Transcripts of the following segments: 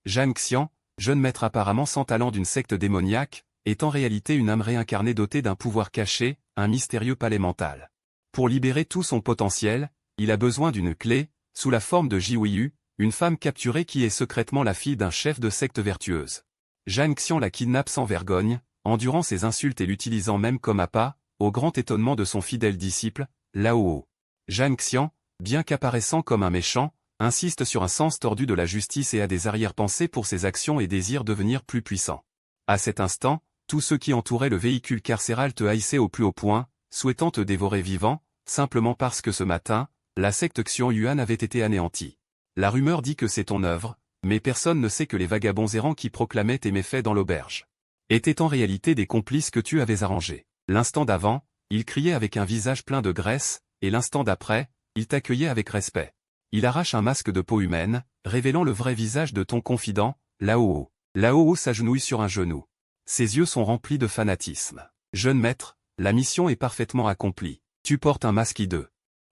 Zhang Xian, jeune maître apparemment sans talent d'une secte démoniaque, est en réalité une âme réincarnée dotée d'un pouvoir caché, un mystérieux palais mental. Pour libérer tout son potentiel, il a besoin d'une clé, sous la forme de Jiwiyu, une femme capturée qui est secrètement la fille d'un chef de secte vertueuse. Zhang Xian la kidnappe sans vergogne, endurant ses insultes et l'utilisant même comme appât, au grand étonnement de son fidèle disciple, Lao. Zhang Xian, bien qu'apparaissant comme un méchant, insiste sur un sens tordu de la justice et a des arrière-pensées pour ses actions et désire devenir plus puissant. À cet instant, tous ceux qui entouraient le véhicule carcéral te haïssaient au plus haut point, souhaitant te dévorer vivant, simplement parce que ce matin, la secte Xian Yuan avait été anéantie. La rumeur dit que c'est ton œuvre, mais personne ne sait que les vagabonds errants qui proclamaient tes méfaits dans l'auberge étaient en réalité des complices que tu avais arrangés. L'instant d'avant, il criait avec un visage plein de graisse, et l'instant d'après, il t'accueillait avec respect. Il arrache un masque de peau humaine, révélant le vrai visage de ton confident, Lao. Lao s'agenouille sur un genou. Ses yeux sont remplis de fanatisme. Jeune maître, la mission est parfaitement accomplie. Tu portes un masque hideux.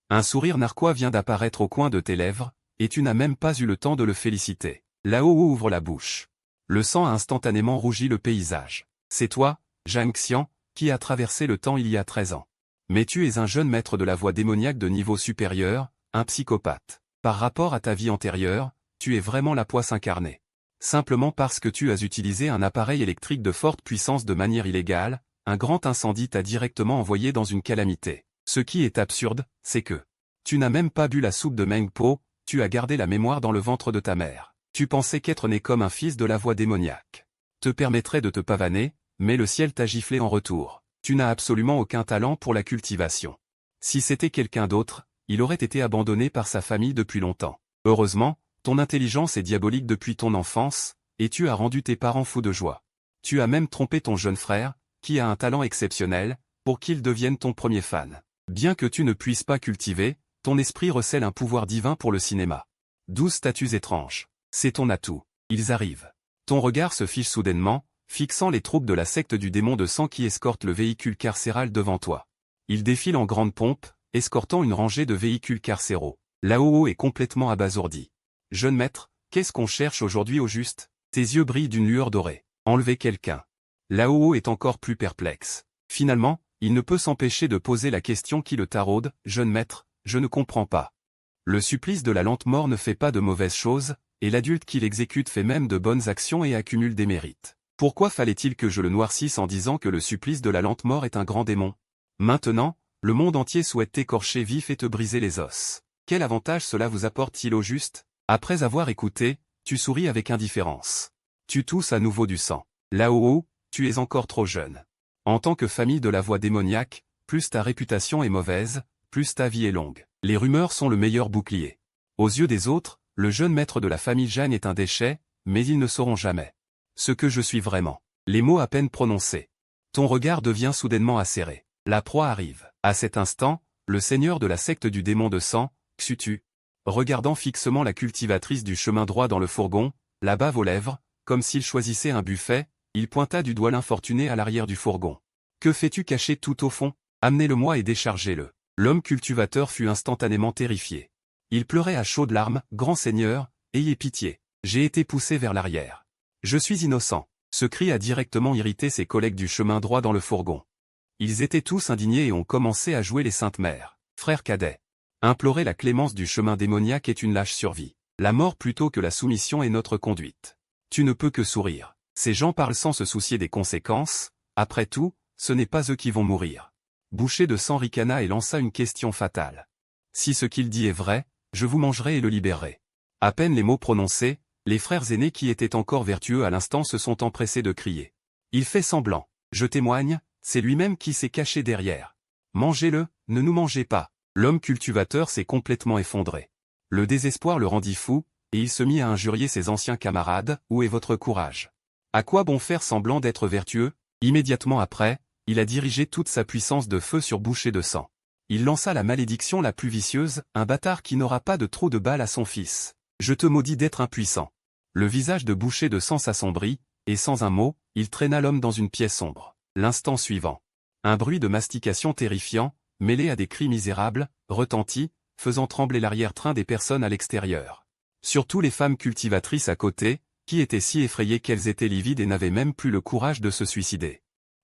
Un sourire narquois vient d'apparaître au coin de tes lèvres, et tu n'as même pas eu le temps de le féliciter. Lao ouvre la bouche. Le sang a instantanément rougi le paysage. C'est toi, Zhang Xian, qui a traversé le temps il y a 13 ans. Mais tu es un jeune maître de la voie démoniaque de niveau supérieur, un psychopathe. Par rapport à ta vie antérieure, tu es vraiment la poisse incarnée. Simplement parce que tu as utilisé un appareil électrique de forte puissance de manière illégale, un grand incendie t'a directement envoyé dans une calamité. Ce qui est absurde, c'est que tu n'as même pas bu la soupe de Meng Po, tu as gardé la mémoire dans le ventre de ta mère. Tu pensais qu'être né comme un fils de la voie démoniaque te permettrait de te pavaner, mais le ciel t'a giflé en retour. Tu n'as absolument aucun talent pour la cultivation. Si c'était quelqu'un d'autre, il aurait été abandonné par sa famille depuis longtemps. Heureusement, ton intelligence est diabolique depuis ton enfance, et tu as rendu tes parents fous de joie. Tu as même trompé ton jeune frère, qui a un talent exceptionnel, pour qu'il devienne ton premier fan. Bien que tu ne puisses pas cultiver, ton esprit recèle un pouvoir divin pour le cinéma. 12 statues étranges. C'est ton atout. Ils arrivent. Ton regard se fiche soudainement, fixant les troupes de la secte du démon de sang qui escortent le véhicule carcéral devant toi. Ils défilent en grande pompe, escortant une rangée de véhicules carcéraux. Lao est complètement abasourdi. Jeune maître, qu'est-ce qu'on cherche aujourd'hui au juste? Tes yeux brillent d'une lueur dorée. Enlever quelqu'un. Lao est encore plus perplexe. Finalement, il ne peut s'empêcher de poser la question qui le taraude. Jeune maître, je ne comprends pas. Le supplice de la lente mort ne fait pas de mauvaises choses, et l'adulte qui l'exécute fait même de bonnes actions et accumule des mérites. Pourquoi fallait-il que je le noircisse en disant que le supplice de la lente mort est un grand démon? Maintenant, le monde entier souhaite t'écorcher vif et te briser les os. Quel avantage cela vous apporte-t-il au juste? Après avoir écouté, tu souris avec indifférence. Tu tousses à nouveau du sang. Lao, tu es encore trop jeune. En tant que famille de la voie démoniaque, plus ta réputation est mauvaise, plus ta vie est longue. Les rumeurs sont le meilleur bouclier. Aux yeux des autres, le jeune maître de la famille Jeanne est un déchet, mais ils ne sauront jamais ce que je suis vraiment. Les mots à peine prononcés. Ton regard devient soudainement acéré. La proie arrive. À cet instant, le seigneur de la secte du démon de sang, Xutu, regardant fixement la cultivatrice du chemin droit dans le fourgon, la bave aux lèvres, comme s'il choisissait un buffet, il pointa du doigt l'infortuné à l'arrière du fourgon. Que fais-tu caché tout au fond? Amenez-le-moi et déchargez-le. L'homme cultivateur fut instantanément terrifié. Il pleurait à chaudes larmes. Grand seigneur, ayez pitié. J'ai été poussé vers l'arrière. Je suis innocent. Ce cri a directement irrité ses collègues du chemin droit dans le fourgon. Ils étaient tous indignés et ont commencé à jouer les saintes mères. Frère cadet. Implorer la clémence du chemin démoniaque est une lâche survie. La mort plutôt que la soumission est notre conduite. Tu ne peux que sourire. Ces gens parlent sans se soucier des conséquences. Après tout, ce n'est pas eux qui vont mourir. Boucher de sang ricana et lança une question fatale. Si ce qu'il dit est vrai, je vous mangerai et le libérerai. À peine les mots prononcés, les frères aînés qui étaient encore vertueux à l'instant se sont empressés de crier. Il fait semblant. Je témoigne, c'est lui-même qui s'est caché derrière. Mangez-le, ne nous mangez pas. L'homme cultivateur s'est complètement effondré. Le désespoir le rendit fou, et il se mit à injurier ses anciens camarades. Où est votre courage? À quoi bon faire semblant d'être vertueux? Immédiatement après, il a dirigé toute sa puissance de feu sur Boucher de sang. Il lança la malédiction la plus vicieuse, un bâtard qui n'aura pas de trou de balle à son fils. Je te maudis d'être impuissant. Le visage de Boucher de sang s'assombrit, et sans un mot, il traîna l'homme dans une pièce sombre. L'instant suivant, un bruit de mastication terrifiant, mêlé à des cris misérables, retentit, faisant trembler l'arrière-train des personnes à l'extérieur. Surtout les femmes cultivatrices à côté, qui étaient si effrayées qu'elles étaient livides et n'avaient même plus le courage de se suicider.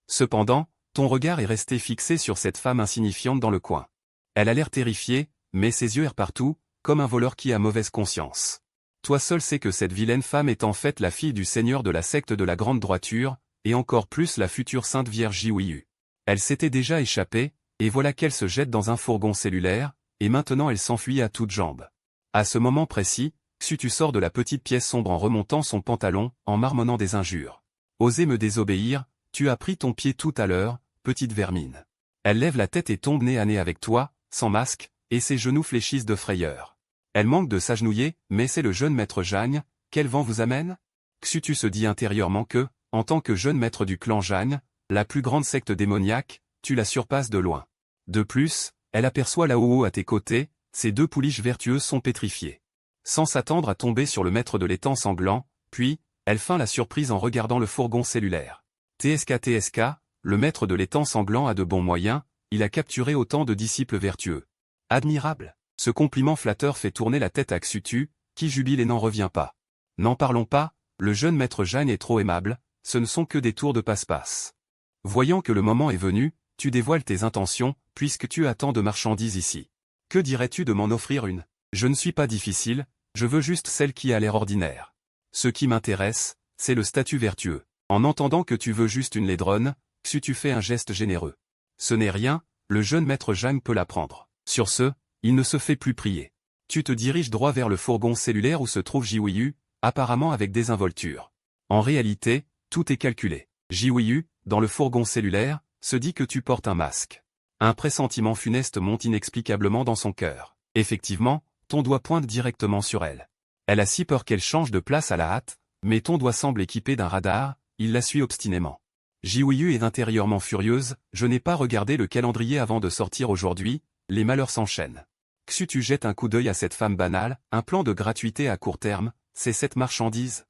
Cependant, ton regard est resté fixé sur cette femme insignifiante dans le coin. Elle a l'air terrifiée, mais ses yeux errent partout, comme un voleur qui a mauvaise conscience. Toi seul sais que cette vilaine femme est en fait la fille du seigneur de la secte de la Grande Droiture, et encore plus la future Sainte Vierge Jiwiyu. Elle s'était déjà échappée, et voilà qu'elle se jette dans un fourgon cellulaire, et maintenant elle s'enfuit à toutes jambes. À ce moment précis, Xutu sort de la petite pièce sombre en remontant son pantalon, en marmonnant des injures. Osez me désobéir, tu as pris ton pied tout à l'heure, petite vermine. Elle lève la tête et tombe nez à nez avec toi, sans masque, et ses genoux fléchissent de frayeur. Elle manque de s'agenouiller, mais c'est le jeune maître Jagne, quel vent vous amène? Xutu se dit intérieurement que, en tant que jeune maître du clan Jagne, la plus grande secte démoniaque, tu la surpasses de loin. De plus, elle aperçoit Lao à tes côtés, ces deux pouliches vertueuses sont pétrifiées. Sans s'attendre à tomber sur le maître de l'étang sanglant, puis, elle feint la surprise en regardant le fourgon cellulaire. TSK, le maître de l'étang sanglant a de bons moyens, il a capturé autant de disciples vertueux. Admirable. Ce compliment flatteur fait tourner la tête à Xutu, qui jubile et n'en revient pas. N'en parlons pas, le jeune maître Jagne est trop aimable, ce ne sont que des tours de passe-passe. Voyant que le moment est venu, tu dévoiles tes intentions, puisque tu as tant de marchandises ici. Que dirais-tu de m'en offrir une? Je ne suis pas difficile, je veux juste celle qui a l'air ordinaire. Ce qui m'intéresse, c'est le statut vertueux. En entendant que tu veux juste une laidronne, Xutu fait un geste généreux. Ce n'est rien, le jeune maître Jagne peut la prendre. Sur ce, il ne se fait plus prier. Tu te diriges droit vers le fourgon cellulaire où se trouve Jiwiyu, apparemment avec désinvolture. En réalité, tout est calculé. Jiwiyu, dans le fourgon cellulaire, se dit que tu portes un masque. Un pressentiment funeste monte inexplicablement dans son cœur. Effectivement, ton doigt pointe directement sur elle. Elle a si peur qu'elle change de place à la hâte, mais ton doigt semble équipé d'un radar, il la suit obstinément. Jiwiyu est intérieurement furieuse, je n'ai pas regardé le calendrier avant de sortir aujourd'hui, les malheurs s'enchaînent. Xutu jette un coup d'œil à cette femme banale, un plan de gratuité à court terme, c'est cette marchandise.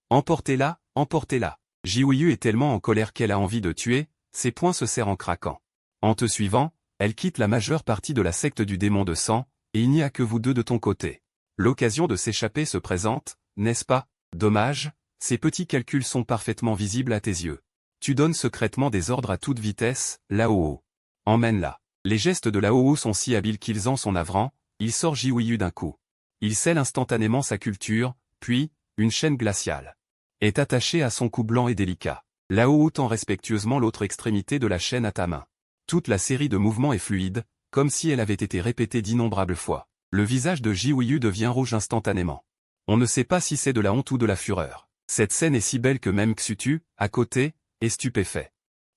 Emportez-la, emportez-la. Jiwiyu est tellement en colère qu'elle a envie de tuer, ses poings se serrent en craquant. En te suivant, elle quitte la majeure partie de la secte du démon de sang, et il n'y a que vous deux de ton côté. L'occasion de s'échapper se présente, n'est-ce pas? Dommage, ces petits calculs sont parfaitement visibles à tes yeux. Tu donnes secrètement des ordres à toute vitesse, Lao. Emmène-la. Les gestes de Lao sont si habiles qu'ils en sont navrants, il sort Jiwiyu d'un coup. Il scelle instantanément sa culture, puis, une chaîne glaciale est attachée à son cou blanc et délicat. Lao tend respectueusement l'autre extrémité de la chaîne à ta main. Toute la série de mouvements est fluide, comme si elle avait été répétée d'innombrables fois. Le visage de Jiwiyu devient rouge instantanément. On ne sait pas si c'est de la honte ou de la fureur. Cette scène est si belle que même Xutu, à côté, est stupéfait.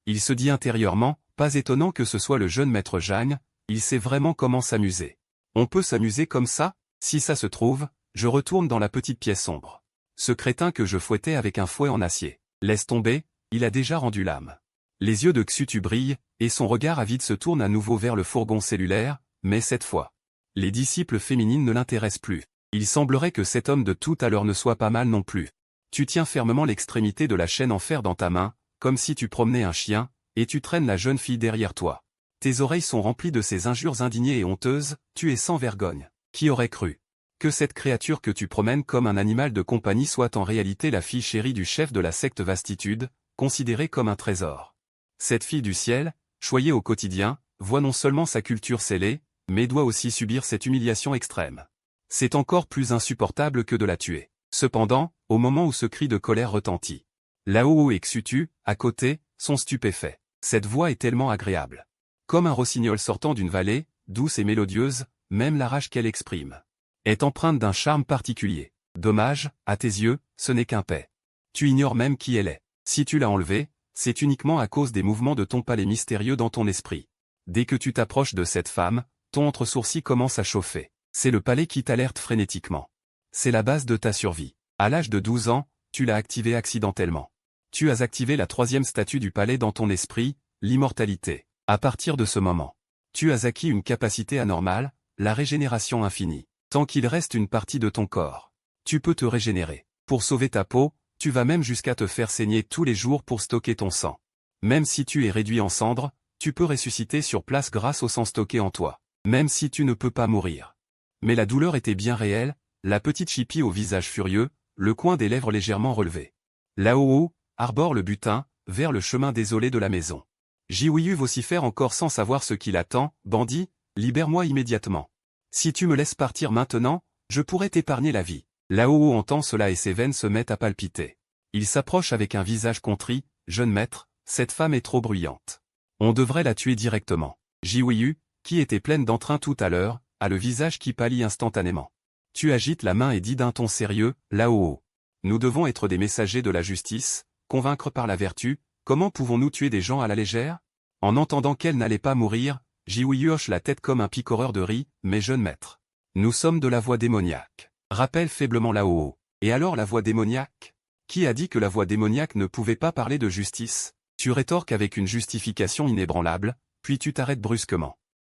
Il se dit intérieurement, pas étonnant que ce soit le jeune maître Jagne, il sait vraiment comment s'amuser. On peut s'amuser comme ça? Si ça se trouve, je retourne dans la petite pièce sombre. Ce crétin que je fouettais avec un fouet en acier. Laisse tomber, il a déjà rendu l'âme. Les yeux de Xutu brillent, et son regard avide se tourne à nouveau vers le fourgon cellulaire, mais cette fois, les disciples féminines ne l'intéressent plus. Il semblerait que cet homme de tout à l'heure ne soit pas mal non plus. Tu tiens fermement l'extrémité de la chaîne en fer dans ta main, comme si tu promenais un chien, et tu traînes la jeune fille derrière toi. Tes oreilles sont remplies de ces injures indignées et honteuses, tu es sans vergogne. Qui aurait cru que cette créature que tu promènes comme un animal de compagnie soit en réalité la fille chérie du chef de la secte Vastitude, considérée comme un trésor. Cette fille du ciel, choyée au quotidien, voit non seulement sa culture scellée, mais doit aussi subir cette humiliation extrême. C'est encore plus insupportable que de la tuer. Cependant, au moment où ce cri de colère retentit, Lao et Xutu, à côté, sont stupéfaits. Cette voix est tellement agréable. Comme un rossignol sortant d'une vallée, douce et mélodieuse, même la rage qu'elle exprime est empreinte d'un charme particulier. Dommage, à tes yeux, ce n'est qu'un paix. Tu ignores même qui elle est. Si tu l'as enlevée, c'est uniquement à cause des mouvements de ton palais mystérieux dans ton esprit. Dès que tu t'approches de cette femme, ton entre-sourcil commence à chauffer. C'est le palais qui t'alerte frénétiquement. C'est la base de ta survie. À l'âge de 12 ans, tu l'as activé accidentellement. Tu as activé la troisième statue du palais dans ton esprit, l'immortalité. À partir de ce moment, tu as acquis une capacité anormale, la régénération infinie. Tant qu'il reste une partie de ton corps, tu peux te régénérer. Pour sauver ta peau, tu vas même jusqu'à te faire saigner tous les jours pour stocker ton sang. Même si tu es réduit en cendres, tu peux ressusciter sur place grâce au sang stocké en toi. Même si tu ne peux pas mourir. Mais la douleur était bien réelle, la petite chipie au visage furieux, le coin des lèvres légèrement relevé. Lao arbore le butin, vers le chemin désolé de la maison. Jiwiyu vocifère encore sans savoir ce qui l'attend. Bandit, libère-moi immédiatement. Si tu me laisses partir maintenant, je pourrais t'épargner la vie. Lao entend cela et ses veines se mettent à palpiter. Il s'approche avec un visage contrit. Jeune maître, cette femme est trop bruyante. On devrait la tuer directement. Jiwiyu, qui était pleine d'entrain tout à l'heure, a le visage qui pâlit instantanément. Tu agites la main et dis d'un ton sérieux, Lao. Nous devons être des messagers de la justice, convaincre par la vertu. Comment pouvons-nous tuer des gens à la légère? En entendant qu'elle n'allait pas mourir, Jiwiyu hoche la tête comme un picoreur de riz. Mais jeune maître, nous sommes de la voix démoniaque. Rappelle faiblement Lao. Et alors la voix démoniaque? Qui a dit que la voix démoniaque ne pouvait pas parler de justice? Tu rétorques avec une justification inébranlable, puis tu t'arrêtes brusquement.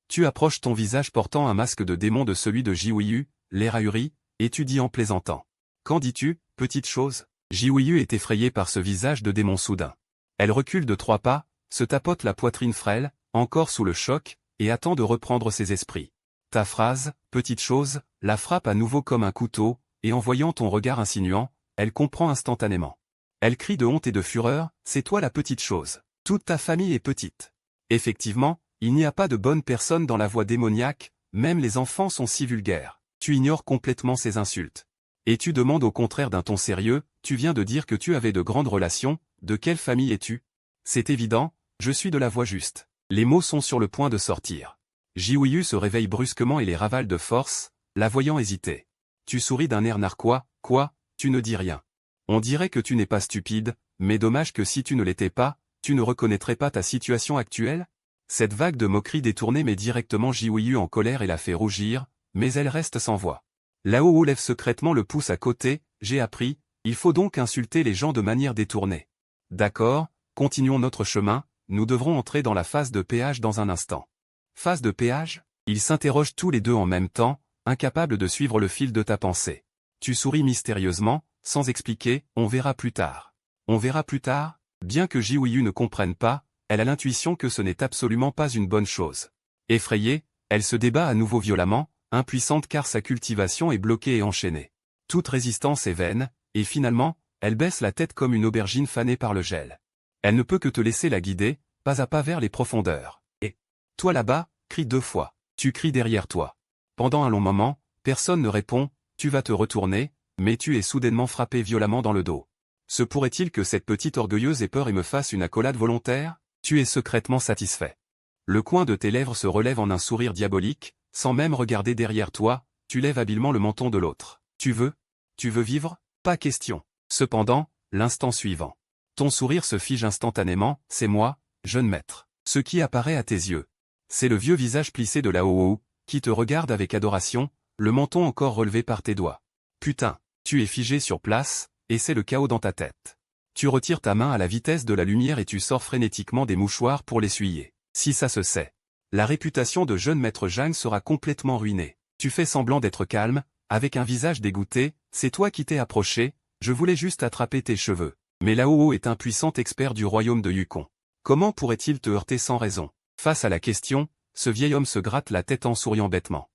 Tu approches ton visage portant un masque de démon de celui de Jiwiyu, l'air ahuri, et tu dis en plaisantant. Qu'en dis-tu, petite chose? Jiwiyu est effrayée par ce visage de démon soudain. Elle recule de 3 pas, se tapote la poitrine frêle, encore sous le choc, et attend de reprendre ses esprits. Ta phrase, petite chose, la frappe à nouveau comme un couteau, et en voyant ton regard insinuant, elle comprend instantanément. Elle crie de honte et de fureur, c'est toi la petite chose. Toute ta famille est petite. Effectivement, il n'y a pas de bonnes personnes dans la voix démoniaque, même les enfants sont si vulgaires. Tu ignores complètement ces insultes. Et tu demandes au contraire d'un ton sérieux, tu viens de dire que tu avais de grandes relations, de quelle famille es-tu? C'est évident, je suis de la voix juste. Les mots sont sur le point de sortir. Jiwiyu se réveille brusquement et les ravale de force, la voyant hésiter. Tu souris d'un air narquois, quoi, tu ne dis rien. On dirait que tu n'es pas stupide, mais dommage que si tu ne l'étais pas, tu ne reconnaîtrais pas ta situation actuelle? Cette vague de moquerie détournée met directement Jiwiyu en colère et la fait rougir, mais elle reste sans voix. Lao lève secrètement le pouce à côté, j'ai appris, il faut donc insulter les gens de manière détournée. D'accord, continuons notre chemin, nous devrons entrer dans la phase de péage dans un instant. Phase de péage? Ils s'interrogent tous les deux en même temps, incapables de suivre le fil de ta pensée. Tu souris mystérieusement, sans expliquer, on verra plus tard. On verra plus tard? Bien que Jiwiyu ne comprenne pas, elle a l'intuition que ce n'est absolument pas une bonne chose. Effrayée, elle se débat à nouveau violemment, impuissante car sa cultivation est bloquée et enchaînée. Toute résistance est vaine, et finalement, elle baisse la tête comme une aubergine fanée par le gel. Elle ne peut que te laisser la guider, pas à pas vers les profondeurs. Et toi là-bas, crie 2 fois. Tu cries derrière toi. Pendant un long moment, personne ne répond, tu vas te retourner, mais tu es soudainement frappé violemment dans le dos. Se pourrait-il que cette petite orgueilleuse ait peur et me fasse une accolade volontaire? Tu es secrètement satisfait. Le coin de tes lèvres se relève en un sourire diabolique, sans même regarder derrière toi, tu lèves habilement le menton de l'autre. Tu veux vivre? Pas question. Cependant, l'instant suivant. Ton sourire se fige instantanément, c'est moi, jeune maître. Ce qui apparaît à tes yeux. C'est le vieux visage plissé de Lao, qui te regarde avec adoration, le menton encore relevé par tes doigts. Putain, tu es figé sur place, et c'est le chaos dans ta tête. Tu retires ta main à la vitesse de la lumière et tu sors frénétiquement des mouchoirs pour l'essuyer. Si ça se sait, la réputation de jeune maître Zhang sera complètement ruinée. Tu fais semblant d'être calme, avec un visage dégoûté, c'est toi qui t'es approché, je voulais juste attraper tes cheveux. Mais Lao est un puissant expert du royaume de Yukon. Comment pourrait-il te heurter sans raison? Face à la question, ce vieil homme se gratte la tête en souriant bêtement.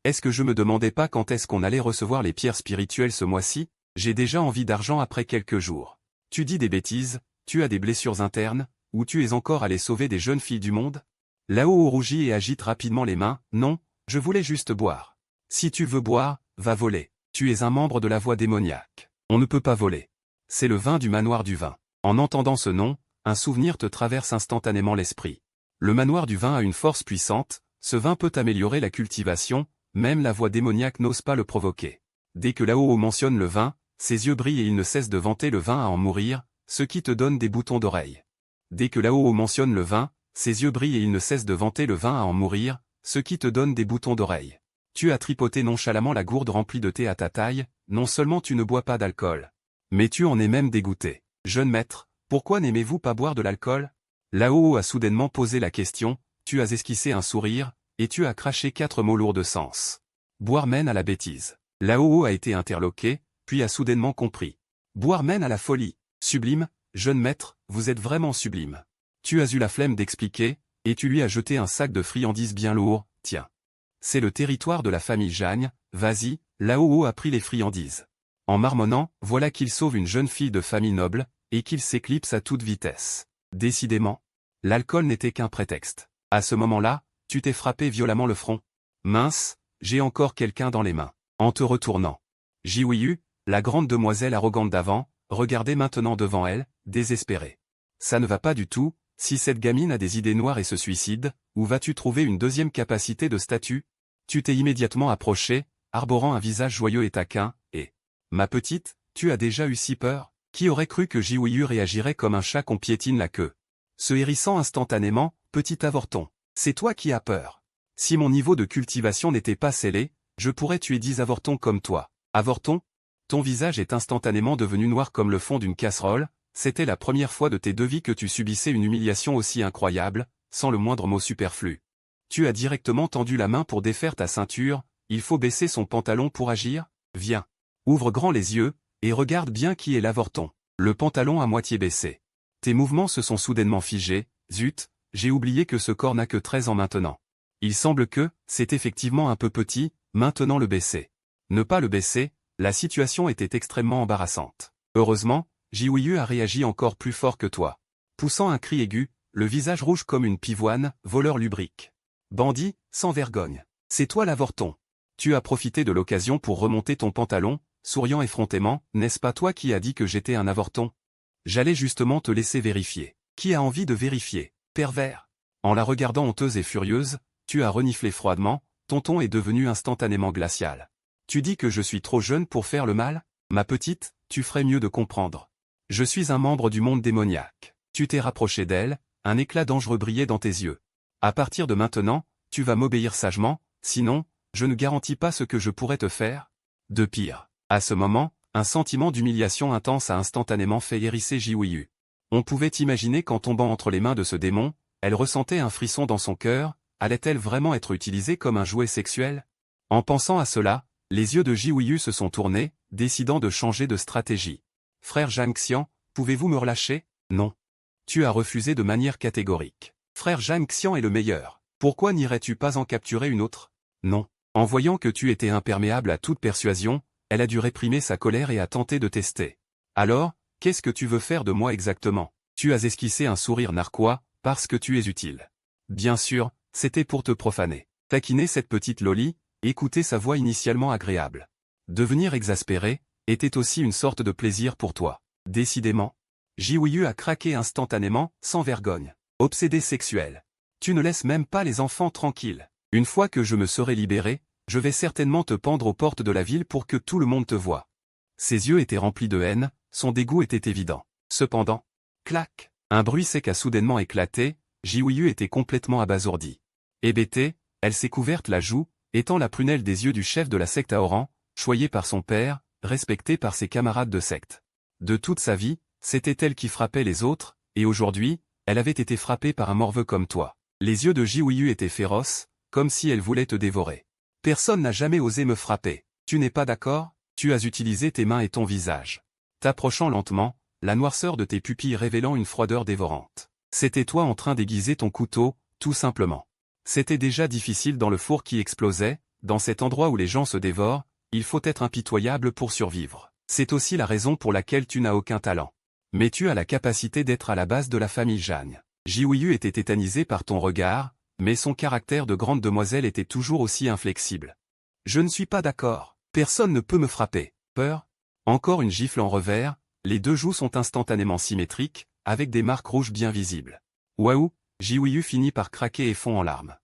Est-ce que je me demandais pas quand est-ce qu'on allait recevoir les pierres spirituelles ce mois-ci? J'ai déjà envie d'argent après quelques jours. Tu dis des bêtises, tu as des blessures internes, ou tu es encore allé sauver des jeunes filles du monde? Lao rougit et agite rapidement les mains, non, je voulais juste boire. Si tu veux boire, va voler. Tu es un membre de la voix démoniaque. On ne peut pas voler. C'est le vin du manoir du vin. En entendant ce nom, un souvenir te traverse instantanément l'esprit. Le manoir du vin a une force puissante, ce vin peut améliorer la cultivation, même la voix démoniaque n'ose pas le provoquer. Dès que Lao mentionne le vin, ses yeux brillent et il ne cesse de vanter le vin à en mourir, ce qui te donne des boutons d'oreille. Dès que Lao mentionne le vin, ses yeux brillent et il ne cesse de vanter le vin à en mourir, ce qui te donne des boutons d'oreille. Tu as tripoté nonchalamment la gourde remplie de thé à ta taille, non seulement tu ne bois pas d'alcool, mais tu en es même dégoûté. Jeune maître, pourquoi n'aimez-vous pas boire de l'alcool? Lao a soudainement posé la question, tu as esquissé un sourire, et tu as craché 4 mots lourds de sens. Boire mène à la bêtise. Lao a été interloqué, puis a soudainement compris. Boire mène à la folie. Sublime, jeune maître, vous êtes vraiment sublime. Tu as eu la flemme d'expliquer, et tu lui as jeté un sac de friandises bien lourd, tiens. C'est le territoire de la famille Zhang, vas-y, Lao a pris les friandises. En marmonnant, voilà qu'il sauve une jeune fille de famille noble, et qu'il s'éclipse à toute vitesse. Décidément, l'alcool n'était qu'un prétexte. À ce moment-là, tu t'es frappé violemment le front. Mince, j'ai encore quelqu'un dans les mains. En te retournant. Jiouyu, la grande demoiselle arrogante d'avant, regardait maintenant devant elle, désespérée. Ça ne va pas du tout, si cette gamine a des idées noires et se suicide, où vas-tu trouver une deuxième capacité de statut? Tu t'es immédiatement approché, arborant un visage joyeux et taquin, et... Ma petite, tu as déjà eu si peur? Qui aurait cru que Jiouyu réagirait comme un chat qu'on piétine la queue? Se hérissant instantanément, petit avorton. C'est toi qui as peur. Si mon niveau de cultivation n'était pas scellé, je pourrais tuer 10 avortons comme toi. Avorton? Ton visage est instantanément devenu noir comme le fond d'une casserole, c'était la première fois de tes 2 vies que tu subissais une humiliation aussi incroyable, sans le moindre mot superflu. Tu as directement tendu la main pour défaire ta ceinture, il faut baisser son pantalon pour agir? Viens. Ouvre grand les yeux, et regarde bien qui est l'avorton. Le pantalon à moitié baissé. Tes mouvements se sont soudainement figés, zut, j'ai oublié que ce corps n'a que 13 ans maintenant. Il semble que, c'est effectivement un peu petit, maintenant le baisser. Ne pas le baisser, la situation était extrêmement embarrassante. Heureusement, Jiouyu a réagi encore plus fort que toi. Poussant un cri aigu, le visage rouge comme une pivoine, voleur lubrique. Bandit, sans vergogne. C'est toi l'avorton. Tu as profité de l'occasion pour remonter ton pantalon, souriant effrontément, n'est-ce pas toi qui as dit que j'étais un avorton? J'allais justement te laisser vérifier. Qui a envie de vérifier? Pervers. En la regardant honteuse et furieuse, tu as reniflé froidement, ton ton est devenu instantanément glacial. Tu dis que je suis trop jeune pour faire le mal? Ma petite, tu ferais mieux de comprendre. Je suis un membre du monde démoniaque. Tu t'es rapproché d'elle, un éclat dangereux brillait dans tes yeux. À partir de maintenant, tu vas m'obéir sagement, sinon, je ne garantis pas ce que je pourrais te faire. De pire. À ce moment, un sentiment d'humiliation intense a instantanément fait hérisser Jiouyu. On pouvait imaginer qu'en tombant entre les mains de ce démon, elle ressentait un frisson dans son cœur, allait-elle vraiment être utilisée comme un jouet sexuel? En pensant à cela, les yeux de Jiouyu se sont tournés, décidant de changer de stratégie. Frère Zhang Xian, pouvez-vous me relâcher? Non. Tu as refusé de manière catégorique. Frère Zhang Xian est le meilleur. Pourquoi n'irais-tu pas en capturer une autre? Non. En voyant que tu étais imperméable à toute persuasion, elle a dû réprimer sa colère et a tenté de tester. Alors, qu'est-ce que tu veux faire de moi exactement? Tu as esquissé un sourire narquois, parce que tu es utile. Bien sûr, c'était pour te profaner. Taquiner cette petite Loli, écouter sa voix initialement agréable. Devenir exaspéré, était aussi une sorte de plaisir pour toi. Décidément. Jiouyu a craqué instantanément, sans vergogne. Obsédé sexuel. Tu ne laisses même pas les enfants tranquilles. Une fois que je me serai libéré, je vais certainement te pendre aux portes de la ville pour que tout le monde te voie. Ses yeux étaient remplis de haine, son dégoût était évident. Cependant, clac, un bruit sec a soudainement éclaté, Jiouyu était complètement abasourdi. Hébétée, elle s'est couverte la joue, étant la prunelle des yeux du chef de la secte Aoran, choyé par son père, respecté par ses camarades de secte. De toute sa vie, c'était elle qui frappait les autres, et aujourd'hui, elle avait été frappée par un morveux comme toi. Les yeux de Jiouyu étaient féroces, comme si elle voulait te dévorer. Personne n'a jamais osé me frapper. Tu n'es pas d'accord? Tu as utilisé tes mains et ton visage. T'approchant lentement, la noirceur de tes pupilles révélant une froideur dévorante. C'était toi en train d'aiguiser ton couteau, tout simplement. C'était déjà difficile dans le four qui explosait, dans cet endroit où les gens se dévorent, il faut être impitoyable pour survivre. C'est aussi la raison pour laquelle tu n'as aucun talent. Mais tu as la capacité d'être à la base de la famille Zhang. Jiouyu était tétanisé par ton regard, mais son caractère de grande demoiselle était toujours aussi inflexible. Je ne suis pas d'accord. Personne ne peut me frapper. Peur? Encore une gifle en revers, les 2 joues sont instantanément symétriques, avec des marques rouges bien visibles. Waouh, Jiouyu finit par craquer et fond en larmes.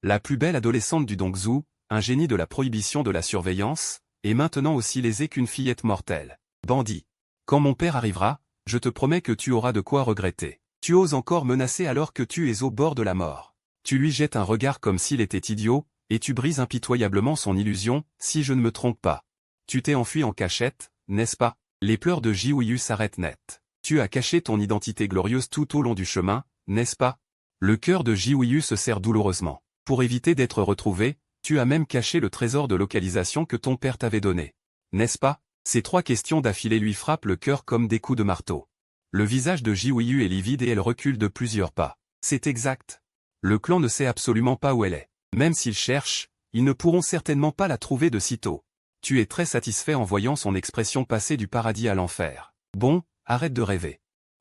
La plus belle adolescente du Dongzhou, un génie de la prohibition de la surveillance, et maintenant aussi lésée qu'une fillette mortelle. Bandit. Quand mon père arrivera, je te promets que tu auras de quoi regretter. Tu oses encore menacer alors que tu es au bord de la mort. Tu lui jettes un regard comme s'il était idiot, et tu brises impitoyablement son illusion, si je ne me trompe pas. Tu t'es enfui en cachette, n'est-ce pas? Les pleurs de Jiouyu s'arrêtent net. Tu as caché ton identité glorieuse tout au long du chemin, n'est-ce pas? Le cœur de Jiouyu se serre douloureusement. Pour éviter d'être retrouvé, tu as même caché le trésor de localisation que ton père t'avait donné. N'est-ce pas? Ces 3 questions d'affilée lui frappent le cœur comme des coups de marteau. Le visage de Jiouyu est livide et elle recule de plusieurs pas. C'est exact. Le clan ne sait absolument pas où elle est. Même s'ils cherchent, ils ne pourront certainement pas la trouver de sitôt. Tu es très satisfait en voyant son expression passer du paradis à l'enfer. Bon, arrête de rêver.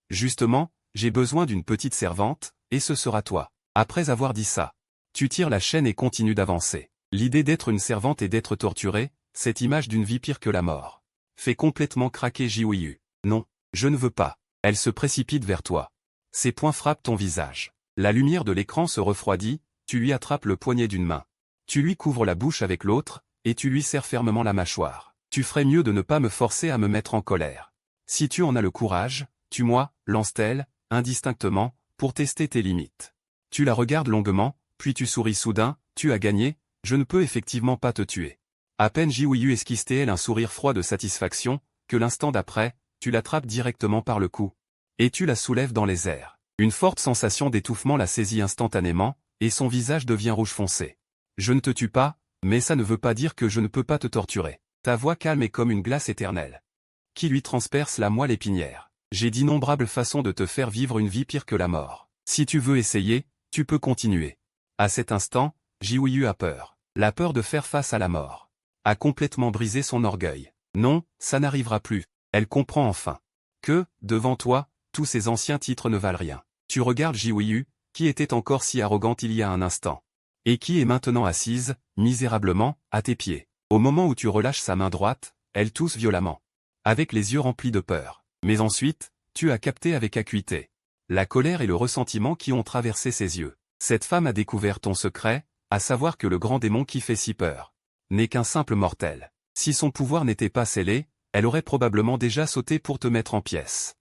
Justement, j'ai besoin d'une petite servante, et ce sera toi. Après avoir dit ça, tu tires la chaîne et continues d'avancer. L'idée d'être une servante et d'être torturée, cette image d'une vie pire que la mort, fait complètement craquer Jiwei. Non, je ne veux pas. Elle se précipite vers toi. Ses poings frappent ton visage. La lumière de l'écran se refroidit, tu lui attrapes le poignet d'une main. Tu lui couvres la bouche avec l'autre, et tu lui serres fermement la mâchoire. Tu ferais mieux de ne pas me forcer à me mettre en colère. Si tu en as le courage, tue-moi, lance-t-elle, indistinctement, pour tester tes limites. Tu la regardes longuement, puis tu souris soudain, tu as gagné, je ne peux effectivement pas te tuer. À peine Jiwei esquisse-t-elle un sourire froid de satisfaction, que l'instant d'après, tu l'attrapes directement par le cou. Et tu la soulèves dans les airs. Une forte sensation d'étouffement la saisit instantanément, et son visage devient rouge foncé. Je ne te tue pas, mais ça ne veut pas dire que je ne peux pas te torturer. Ta voix calme est comme une glace éternelle, qui lui transperce la moelle épinière. J'ai d'innombrables façons de te faire vivre une vie pire que la mort. Si tu veux essayer, tu peux continuer. À cet instant, Jiwei a peur. La peur de faire face à la mort a complètement brisé son orgueil. Non, ça n'arrivera plus. Elle comprend enfin que, devant toi, tous ces anciens titres ne valent rien. Tu regardes Jiwei, qui était encore si arrogante il y a un instant, et qui est maintenant assise, misérablement, à tes pieds. Au moment où tu relâches sa main droite, elle tousse violemment, avec les yeux remplis de peur. Mais ensuite, tu as capté avec acuité la colère et le ressentiment qui ont traversé ses yeux. Cette femme a découvert ton secret, à savoir que le grand démon qui fait si peur n'est qu'un simple mortel. Si son pouvoir n'était pas scellé, elle aurait probablement déjà sauté pour te mettre en pièces.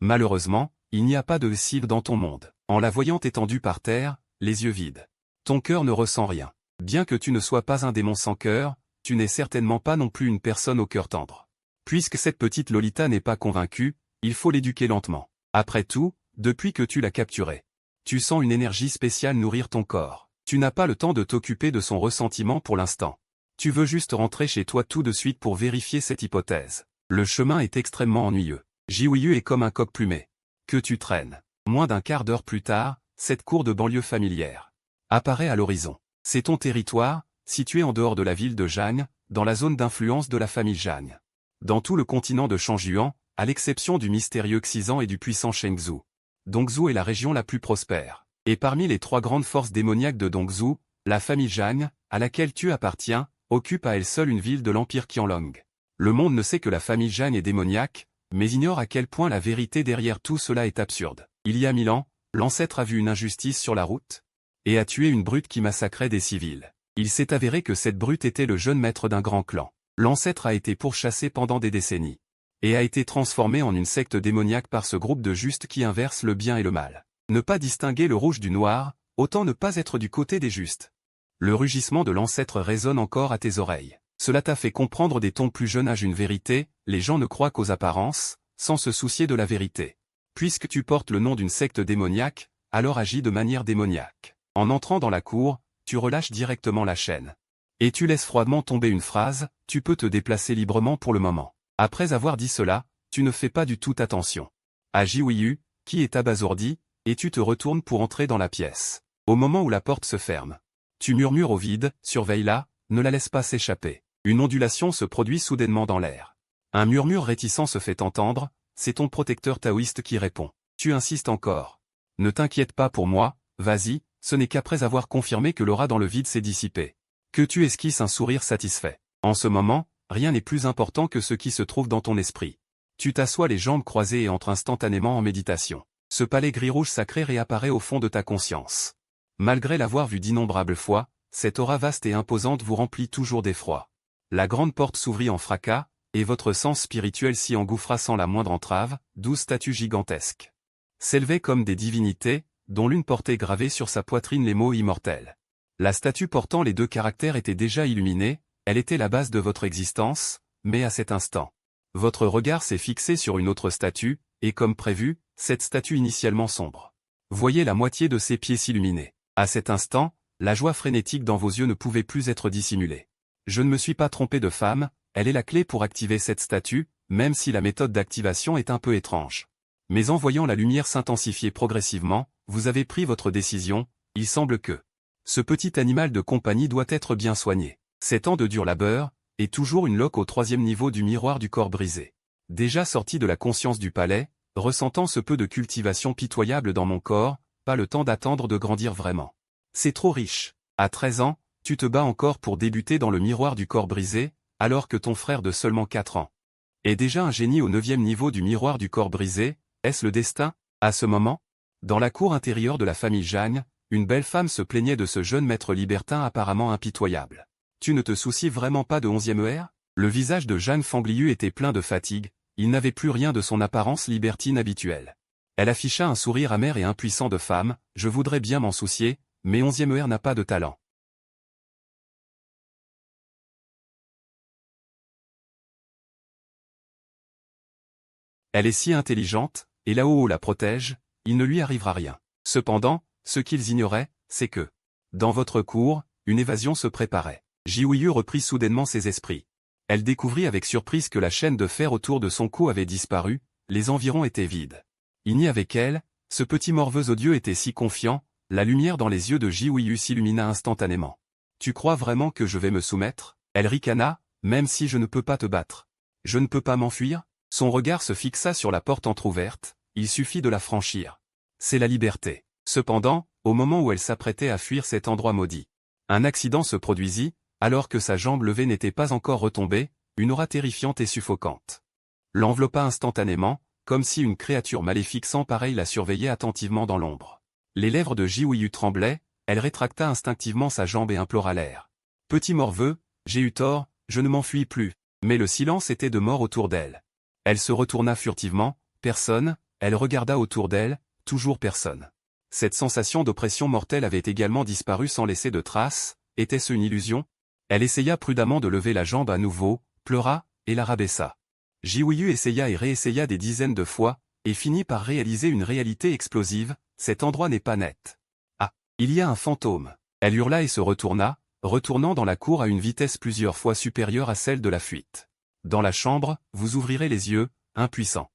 Malheureusement, il n'y a pas de cible dans ton monde. En la voyant étendue par terre, les yeux vides, ton cœur ne ressent rien. Bien que tu ne sois pas un démon sans cœur, tu n'es certainement pas non plus une personne au cœur tendre. Puisque cette petite Lolita n'est pas convaincue, il faut l'éduquer lentement. Après tout, depuis que tu l'as capturée, tu sens une énergie spéciale nourrir ton corps. Tu n'as pas le temps de t'occuper de son ressentiment pour l'instant. Tu veux juste rentrer chez toi tout de suite pour vérifier cette hypothèse. Le chemin est extrêmement ennuyeux. Jiwei est comme un coq plumé que tu traînes. Moins d'un quart d'heure plus tard, cette cour de banlieue familière apparaît à l'horizon. C'est ton territoire, situé en dehors de la ville de Jiang, dans la zone d'influence de la famille Jiang. Dans tout le continent de Changjuan, à l'exception du mystérieux Xizan et du puissant Chengzhou, Dongzhou est la région la plus prospère. Et parmi les trois grandes forces démoniaques de Dongzhou, la famille Jiang, à laquelle tu appartiens, occupe à elle seule une ville de l'empire Qianlong. Le monde ne sait que la famille Jiang est démoniaque, mais ignore à quel point la vérité derrière tout cela est absurde. Il y a 1000 ans, l'ancêtre a vu une injustice sur la route, et a tué une brute qui massacrait des civils. Il s'est avéré que cette brute était le jeune maître d'un grand clan. L'ancêtre a été pourchassé pendant des décennies, et a été transformé en une secte démoniaque par ce groupe de justes qui inverse le bien et le mal. Ne pas distinguer le rouge du noir, autant ne pas être du côté des justes. Le rugissement de l'ancêtre résonne encore à tes oreilles. Cela t'a fait comprendre dès ton plus jeune âge une vérité, les gens ne croient qu'aux apparences, sans se soucier de la vérité. Puisque tu portes le nom d'une secte démoniaque, alors agis de manière démoniaque. En entrant dans la cour, tu relâches directement la chaîne. Et tu laisses froidement tomber une phrase, tu peux te déplacer librement pour le moment. Après avoir dit cela, tu ne fais pas du tout attention à Jiwei, qui est abasourdi, et tu te retournes pour entrer dans la pièce. Au moment où la porte se ferme, tu murmures au vide, surveille-la, ne la laisse pas s'échapper. Une ondulation se produit soudainement dans l'air. Un murmure réticent se fait entendre, c'est ton protecteur taoïste qui répond. Tu insistes encore. Ne t'inquiète pas pour moi, vas-y, ce n'est qu'après avoir confirmé que l'aura dans le vide s'est dissipée que tu esquisses un sourire satisfait. En ce moment, rien n'est plus important que ce qui se trouve dans ton esprit. Tu t'assois les jambes croisées et entres instantanément en méditation. Ce palais gris-rouge sacré réapparaît au fond de ta conscience. Malgré l'avoir vu d'innombrables fois, cette aura vaste et imposante vous remplit toujours d'effroi. La grande porte s'ouvrit en fracas, et votre sens spirituel s'y engouffra sans la moindre entrave. 12 statues gigantesques s'élevaient comme des divinités, dont l'une portait gravés sur sa poitrine les mots immortels. La statue portant les 2 caractères était déjà illuminée, elle était la base de votre existence, mais à cet instant, votre regard s'est fixé sur une autre statue, et comme prévu, cette statue initialement sombre. Voyez la moitié de ses pieds s'illuminer. À cet instant, la joie frénétique dans vos yeux ne pouvait plus être dissimulée. Je ne me suis pas trompé de femme, elle est la clé pour activer cette statue, même si la méthode d'activation est un peu étrange. Mais en voyant la lumière s'intensifier progressivement, vous avez pris votre décision, il semble que ce petit animal de compagnie doit être bien soigné. 7 ans de dur labeur, et toujours une loque au 3e niveau du miroir du corps brisé. Déjà sorti de la conscience du palais, ressentant ce peu de cultivation pitoyable dans mon corps, pas le temps d'attendre de grandir vraiment. C'est trop riche. À 13 ans, tu te bats encore pour débuter dans le miroir du corps brisé, alors que ton frère de seulement 4 ans est déjà un génie au 9e niveau du miroir du corps brisé. Est-ce le destin? À ce moment, dans la cour intérieure de la famille Jagne, une belle femme se plaignait de ce jeune maître libertin apparemment impitoyable. Tu ne te soucies vraiment pas de 11e ER? Le visage de Jeanne Fangliu était plein de fatigue, il n'avait plus rien de son apparence libertine habituelle. Elle afficha un sourire amer et impuissant de femme, je voudrais bien m'en soucier, mais 11e ER n'a pas de talent. Elle est si intelligente, et là-haut la protège, il ne lui arrivera rien. Cependant, ce qu'ils ignoraient, c'est que, dans votre cour, une évasion se préparait. Jiouyu reprit soudainement ses esprits. Elle découvrit avec surprise que la chaîne de fer autour de son cou avait disparu, les environs étaient vides. Il n'y avait qu'elle, ce petit morveux odieux était si confiant, la lumière dans les yeux de Jiouyu s'illumina instantanément. Tu crois vraiment que je vais me soumettre? Elle ricana, même si je ne peux pas te battre. Je ne peux pas m'enfuir? Son regard se fixa sur la porte entr'ouverte, il suffit de la franchir. C'est la liberté. Cependant, au moment où elle s'apprêtait à fuir cet endroit maudit, un accident se produisit, alors que sa jambe levée n'était pas encore retombée, une aura terrifiante et suffocante l'enveloppa instantanément, comme si une créature maléfique sans pareille la surveillait attentivement dans l'ombre. Les lèvres de Jiouyu tremblaient, elle rétracta instinctivement sa jambe et implora l'air. Petit morveux, j'ai eu tort, je ne m'enfuis plus. Mais le silence était de mort autour d'elle. Elle se retourna furtivement, personne, elle regarda autour d'elle, toujours personne. Cette sensation d'oppression mortelle avait également disparu sans laisser de traces, était-ce une illusion? Elle essaya prudemment de lever la jambe à nouveau, pleura, et la rabaissa. Jiouyu essaya et réessaya des dizaines de fois, et finit par réaliser une réalité explosive, cet endroit n'est pas net. Ah, il y a un fantôme. Elle hurla et se retourna, retournant dans la cour à une vitesse plusieurs fois supérieure à celle de la fuite. Dans la chambre, vous ouvrirez les yeux, impuissant.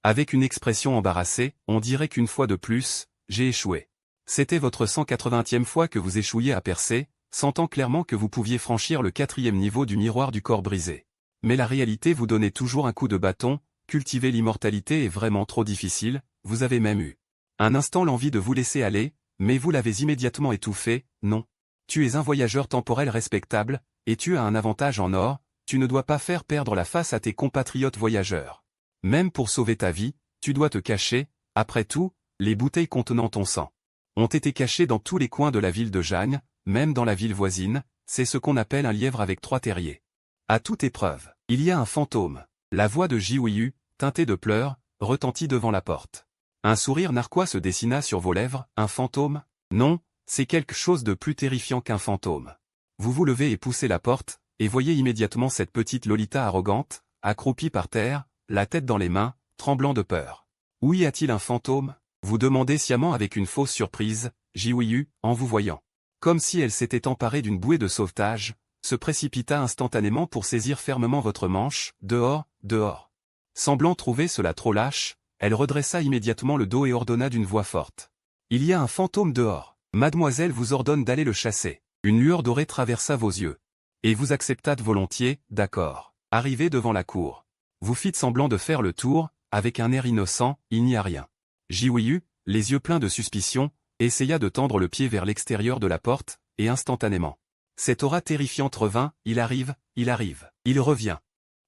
Avec une expression embarrassée, on dirait qu'une fois de plus, j'ai échoué. C'était votre 180e fois que vous échouiez à percer, sentant clairement que vous pouviez franchir le 4e niveau du miroir du corps brisé. Mais la réalité vous donnait toujours un coup de bâton, cultiver l'immortalité est vraiment trop difficile, vous avez même eu un instant l'envie de vous laisser aller, mais vous l'avez immédiatement étouffé, non. Tu es un voyageur temporel respectable, et tu as un avantage en or, tu ne dois pas faire perdre la face à tes compatriotes voyageurs. Même pour sauver ta vie, tu dois te cacher, après tout, les bouteilles contenant ton sang ont été cachées dans tous les coins de la ville de Jagne, même dans la ville voisine, c'est ce qu'on appelle un lièvre avec 3 terriers. À toute épreuve, il y a un fantôme. La voix de Jiouyu, teintée de pleurs, retentit devant la porte. Un sourire narquois se dessina sur vos lèvres, un fantôme? Non, c'est quelque chose de plus terrifiant qu'un fantôme. Vous vous levez et poussez la porte, et voyez immédiatement cette petite Lolita arrogante, accroupie par terre, la tête dans les mains, tremblant de peur. Où y a-t-il un fantôme? Vous demandez sciemment avec une fausse surprise, Jiouyu, en vous voyant. Comme si elle s'était emparée d'une bouée de sauvetage, se précipita instantanément pour saisir fermement votre manche, dehors, dehors. Semblant trouver cela trop lâche, elle redressa immédiatement le dos et ordonna d'une voix forte. Il y a un fantôme dehors. Mademoiselle vous ordonne d'aller le chasser. Une lueur dorée traversa vos yeux. Et vous acceptâtes volontiers, d'accord. Arrivé devant la cour. Vous fîtes semblant de faire le tour, avec un air innocent, il n'y a rien. Jiouyu, les yeux pleins de suspicion, essaya de tendre le pied vers l'extérieur de la porte, et instantanément. Cette aura terrifiante revint, il arrive, il revient.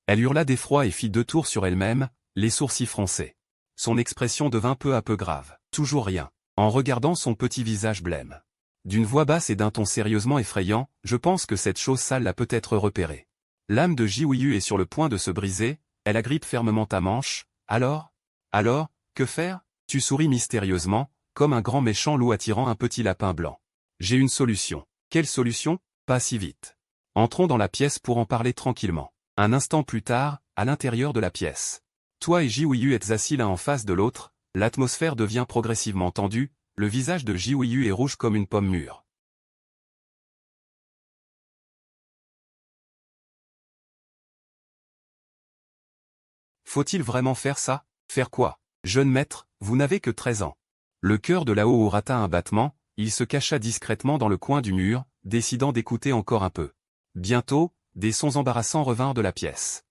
Elle hurla d'effroi et fit 2 tours sur elle-même, les sourcils froncés. Son expression devint peu à peu grave. Toujours rien. En regardant son petit visage blême. D'une voix basse et d'un ton sérieusement effrayant, je pense que cette chose sale l'a peut-être repérée. L'âme de Jiouyu est sur le point de se briser, elle agrippe fermement ta manche, alors, que faire? Tu souris mystérieusement, comme un grand méchant loup attirant un petit lapin blanc. J'ai une solution. Quelle solution? Pas si vite. Entrons dans la pièce pour en parler tranquillement. Un instant plus tard, à l'intérieur de la pièce. Toi et Jiouyu êtes assis l'un en face de l'autre, l'atmosphère devient progressivement tendue, le visage de Jiouyu est rouge comme une pomme mûre. Faut-il vraiment faire ça? Faire quoi? Jeune maître, vous n'avez que 13 ans. Le cœur de Lao rata un battement, il se cacha discrètement dans le coin du mur, décidant d'écouter encore un peu. Bientôt, des sons embarrassants revinrent de la pièce.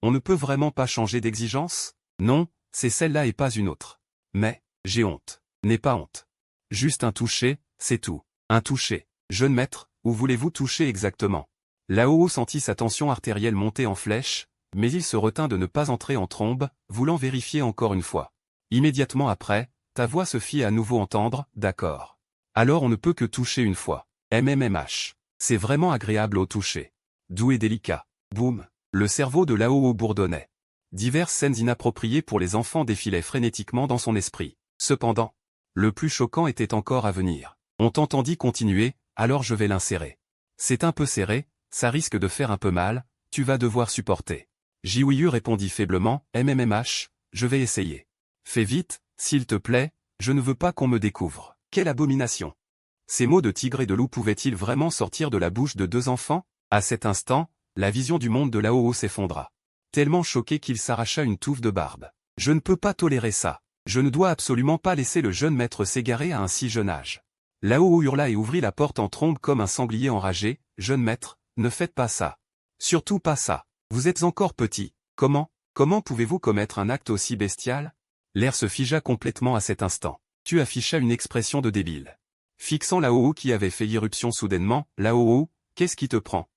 On ne peut vraiment pas changer d'exigence? Non, c'est celle-là et pas une autre. Mais, j'ai honte. N'aie pas honte. Juste un toucher, c'est tout. Un toucher. Jeune maître, où voulez-vous toucher exactement? Lao sentit sa tension artérielle monter en flèche, mais il se retint de ne pas entrer en trombe, voulant vérifier encore une fois. Immédiatement après, ta voix se fit à nouveau entendre, d'accord. Alors on ne peut que toucher une fois. MMMH. C'est vraiment agréable au toucher. Doux et délicat. Boum. Le cerveau de Lao bourdonnait. Diverses scènes inappropriées pour les enfants défilaient frénétiquement dans son esprit. Cependant, le plus choquant était encore à venir. On t'entendit continuer, alors je vais l'insérer. C'est un peu serré, ça risque de faire un peu mal, tu vas devoir supporter. Jiwiyu répondit faiblement, MMMH, je vais essayer. Fais vite, s'il te plaît, je ne veux pas qu'on me découvre. Quelle abomination! Ces mots de tigre et de loup pouvaient-ils vraiment sortir de la bouche de deux enfants? À cet instant, la vision du monde de Lao s'effondra. Tellement choqué qu'il s'arracha une touffe de barbe. Je ne peux pas tolérer ça. Je ne dois absolument pas laisser le jeune maître s'égarer à un si jeune âge. Lao hurla et ouvrit la porte en trombe comme un sanglier enragé. Jeune maître, ne faites pas ça. Surtout pas ça. Vous êtes encore petit. Comment pouvez-vous commettre un acte aussi bestial? L'air se figea complètement à cet instant. Tu affichas une expression de débile. Fixant Lao qui avait fait irruption soudainement, Lao, qu'est-ce qui te prend?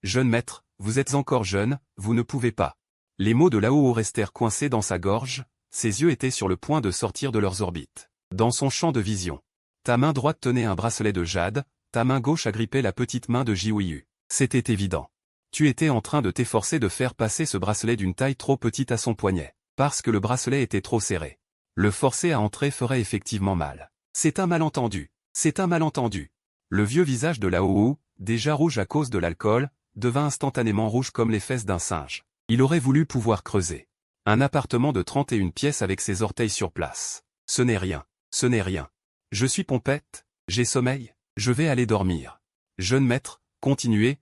Jeune maître, vous êtes encore jeune, vous ne pouvez pas. Les mots de Lao restèrent coincés dans sa gorge, ses yeux étaient sur le point de sortir de leurs orbites. Dans son champ de vision. Ta main droite tenait un bracelet de jade, ta main gauche agrippait la petite main de Jiwiyu. C'était évident. Tu étais en train de t'efforcer de faire passer ce bracelet d'une taille trop petite à son poignet, parce que le bracelet était trop serré. Le forcer à entrer ferait effectivement mal. C'est un malentendu. C'est un malentendu. Le vieux visage de Lao, déjà rouge à cause de l'alcool, devint instantanément rouge comme les fesses d'un singe. Il aurait voulu pouvoir creuser un appartement de 31 pièces avec ses orteils sur place. Ce n'est rien. Ce n'est rien. Je suis pompette, j'ai sommeil, je vais aller dormir. Jeune maître, continuez.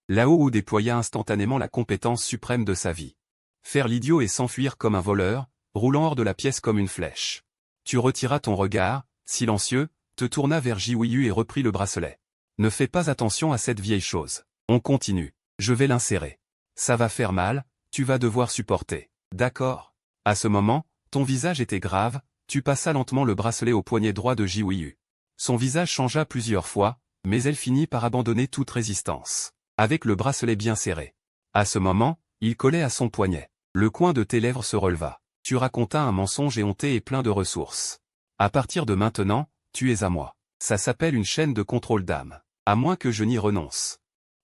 Lao déploya instantanément la compétence suprême de sa vie. Faire l'idiot et s'enfuir comme un voleur, roulant hors de la pièce comme une flèche. Tu retiras ton regard, silencieux, te tourna vers Jiwiyu et reprit le bracelet. Ne fais pas attention à cette vieille chose. On continue. Je vais l'insérer. Ça va faire mal, tu vas devoir supporter. D'accord. À ce moment, ton visage était grave, tu passas lentement le bracelet au poignet droit de Jiwiyu. Son visage changea plusieurs fois, mais elle finit par abandonner toute résistance. Avec le bracelet bien serré. À ce moment, il collait à son poignet. Le coin de tes lèvres se releva. Tu racontas un mensonge éhonté et plein de ressources. À partir de maintenant, tu es à moi. Ça s'appelle une chaîne de contrôle d'âme. À moins que je n'y renonce.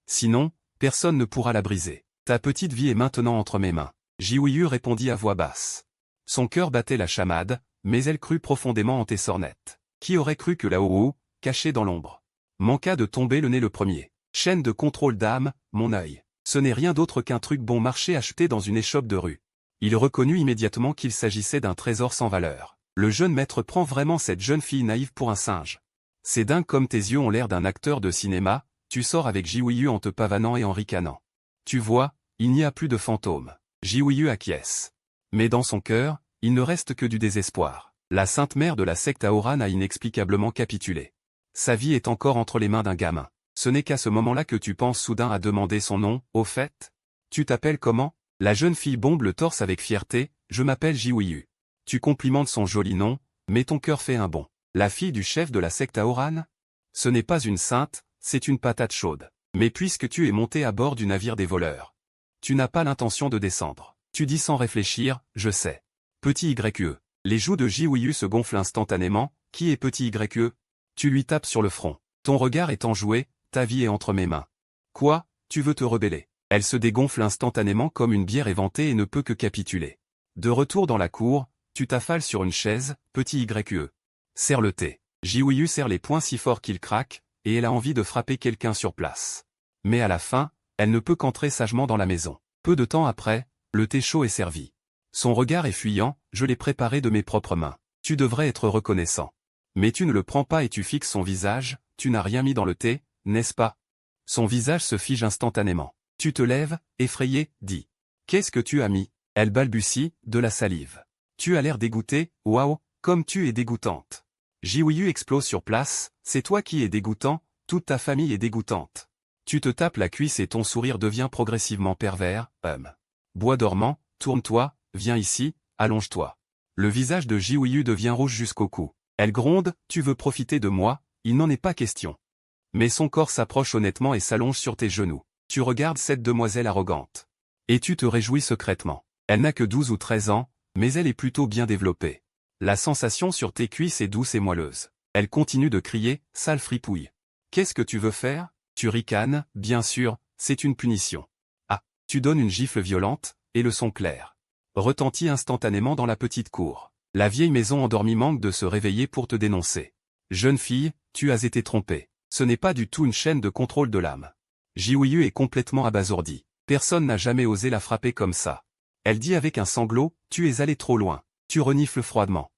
Sinon, personne ne pourra la briser. Ta petite vie est maintenant entre mes mains. Jiwiyu répondit à voix basse. Son cœur battait la chamade, mais elle crut profondément en tes sornettes. Qui aurait cru que Lao, caché dans l'ombre, manqua de tomber le nez le premier. Chaîne de contrôle d'âme, mon œil. Ce n'est rien d'autre qu'un truc bon marché acheté dans une échoppe de rue. Il reconnut immédiatement qu'il s'agissait d'un trésor sans valeur. Le jeune maître prend vraiment cette jeune fille naïve pour un singe. C'est dingue comme tes yeux ont l'air d'un acteur de cinéma, tu sors avec Jiwiyu en te pavanant et en ricanant. Tu vois, il n'y a plus de fantômes. Jiwiyu acquiesce. Mais dans son cœur, il ne reste que du désespoir. La sainte mère de la secte Aoran a inexplicablement capitulé. Sa vie est encore entre les mains d'un gamin. Ce n'est qu'à ce moment-là que tu penses soudain à demander son nom, au fait. Tu t'appelles comment? La jeune fille bombe le torse avec fierté, je m'appelle Jiwiyu. Tu complimentes son joli nom, mais ton cœur fait un bond. La fille du chef de la secte Aoran? Ce n'est pas une sainte, c'est une patate chaude. Mais puisque tu es monté à bord du navire des voleurs, tu n'as pas l'intention de descendre. Tu dis sans réfléchir, je sais. Petit YE. Les joues de Jiwiyu se gonflent instantanément, qui est petit YE? Tu lui tapes sur le front. Ton regard est enjoué, ta vie est entre mes mains. Quoi, tu veux te rebeller? Elle se dégonfle instantanément comme une bière éventée et ne peut que capituler. De retour dans la cour, tu t'affales sur une chaise, petit YE. Serre le thé. Jiwiyu serre les poings si fort qu'il craque, et elle a envie de frapper quelqu'un sur place. Mais à la fin, elle ne peut qu'entrer sagement dans la maison. Peu de temps après, le thé chaud est servi. Son regard est fuyant, je l'ai préparé de mes propres mains. Tu devrais être reconnaissant. Mais tu ne le prends pas et tu fixes son visage, tu n'as rien mis dans le thé, n'est-ce pas? Son visage se fige instantanément. Tu te lèves, effrayé, dis. Qu'est-ce que tu as mis? Elle balbutie, de la salive. Tu as l'air dégoûté, waouh, comme tu es dégoûtante. Jiwiyu explose sur place, c'est toi qui es dégoûtant, toute ta famille est dégoûtante. Tu te tapes la cuisse et ton sourire devient progressivement pervers, Bois dormant, tourne-toi, viens ici, allonge-toi. Le visage de Ji Wuyu devient rouge jusqu'au cou. Elle gronde, tu veux profiter de moi, il n'en est pas question. Mais son corps s'approche honnêtement et s'allonge sur tes genoux. Tu regardes cette demoiselle arrogante. Et tu te réjouis secrètement. Elle n'a que 12 ou 13 ans, mais elle est plutôt bien développée. La sensation sur tes cuisses est douce et moelleuse. Elle continue de crier, sale fripouille. Qu'est-ce que tu veux faire? Tu ricanes, bien sûr, c'est une punition. Ah, tu donnes une gifle violente, et le son clair retentit instantanément dans la petite cour. La vieille maison endormie manque de se réveiller pour te dénoncer. Jeune fille, tu as été trompée. Ce n'est pas du tout une chaîne de contrôle de l'âme. Ji Wuyu est complètement abasourdi. Personne n'a jamais osé la frapper comme ça. Elle dit avec un sanglot, tu es allé trop loin. Tu renifles froidement.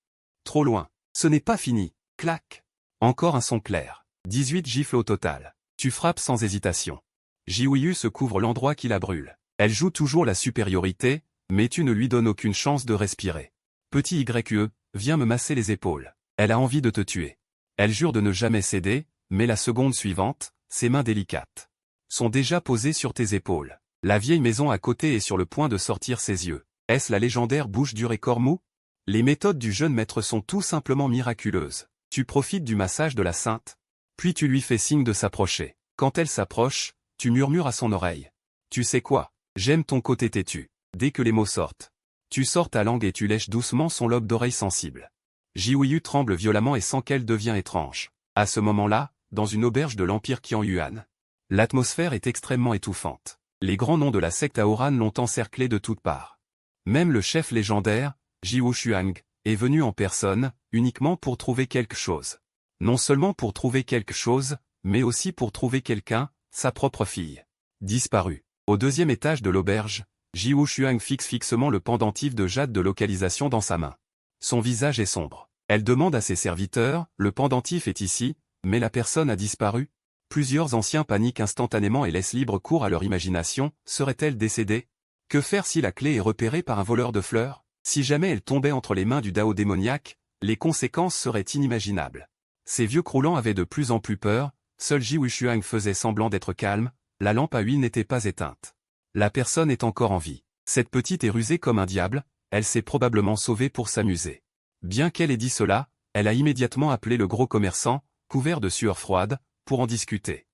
Trop loin. Ce n'est pas fini. Clac. Encore un son clair. 18 gifles au total. Tu frappes sans hésitation. Ji Wuyu se couvre l'endroit qui la brûle. Elle joue toujours la supériorité, mais tu ne lui donnes aucune chance de respirer. Petit YE, viens me masser les épaules. Elle a envie de te tuer. Elle jure de ne jamais céder, mais la seconde suivante, ses mains délicates sont déjà posées sur tes épaules. La vieille maison à côté est sur le point de sortir ses yeux. Est-ce la légendaire bouche dure et corps mou? Les méthodes du jeune maître sont tout simplement miraculeuses. Tu profites du massage de la sainte, puis tu lui fais signe de s'approcher. Quand elle s'approche, tu murmures à son oreille. Tu sais quoi? J'aime ton côté têtu. Dès que les mots sortent, tu sors ta langue et tu lèches doucement son lobe d'oreille sensible. Ji Wuyu tremble violemment et sent qu'elle devient étrange. À ce moment-là, dans une auberge de l'Empire Qianyuan, l'atmosphère est extrêmement étouffante. Les grands noms de la secte Aoran l'ont encerclé de toutes parts. Même le chef légendaire, Ji Wushuang, est venu en personne, uniquement pour trouver quelque chose. Non seulement pour trouver quelque chose, mais aussi pour trouver quelqu'un, sa propre fille. Disparue. Au deuxième étage de l'auberge, Ji Wushuang fixe fixement le pendentif de jade de localisation dans sa main. Son visage est sombre. Elle demande à ses serviteurs, le pendentif est ici, mais la personne a disparu. Plusieurs anciens paniquent instantanément et laissent libre cours à leur imagination, serait-elle décédée? Que faire si la clé est repérée par un voleur de fleurs? Si jamais elle tombait entre les mains du Dao démoniaque, les conséquences seraient inimaginables. Ces vieux croulants avaient de plus en plus peur, seul Ji Wushuang faisait semblant d'être calme, la lampe à huile n'était pas éteinte. La personne est encore en vie. Cette petite est rusée comme un diable, elle s'est probablement sauvée pour s'amuser. Bien qu'elle ait dit cela, elle a immédiatement appelé le gros commerçant, couvert de sueur froide, pour en discuter.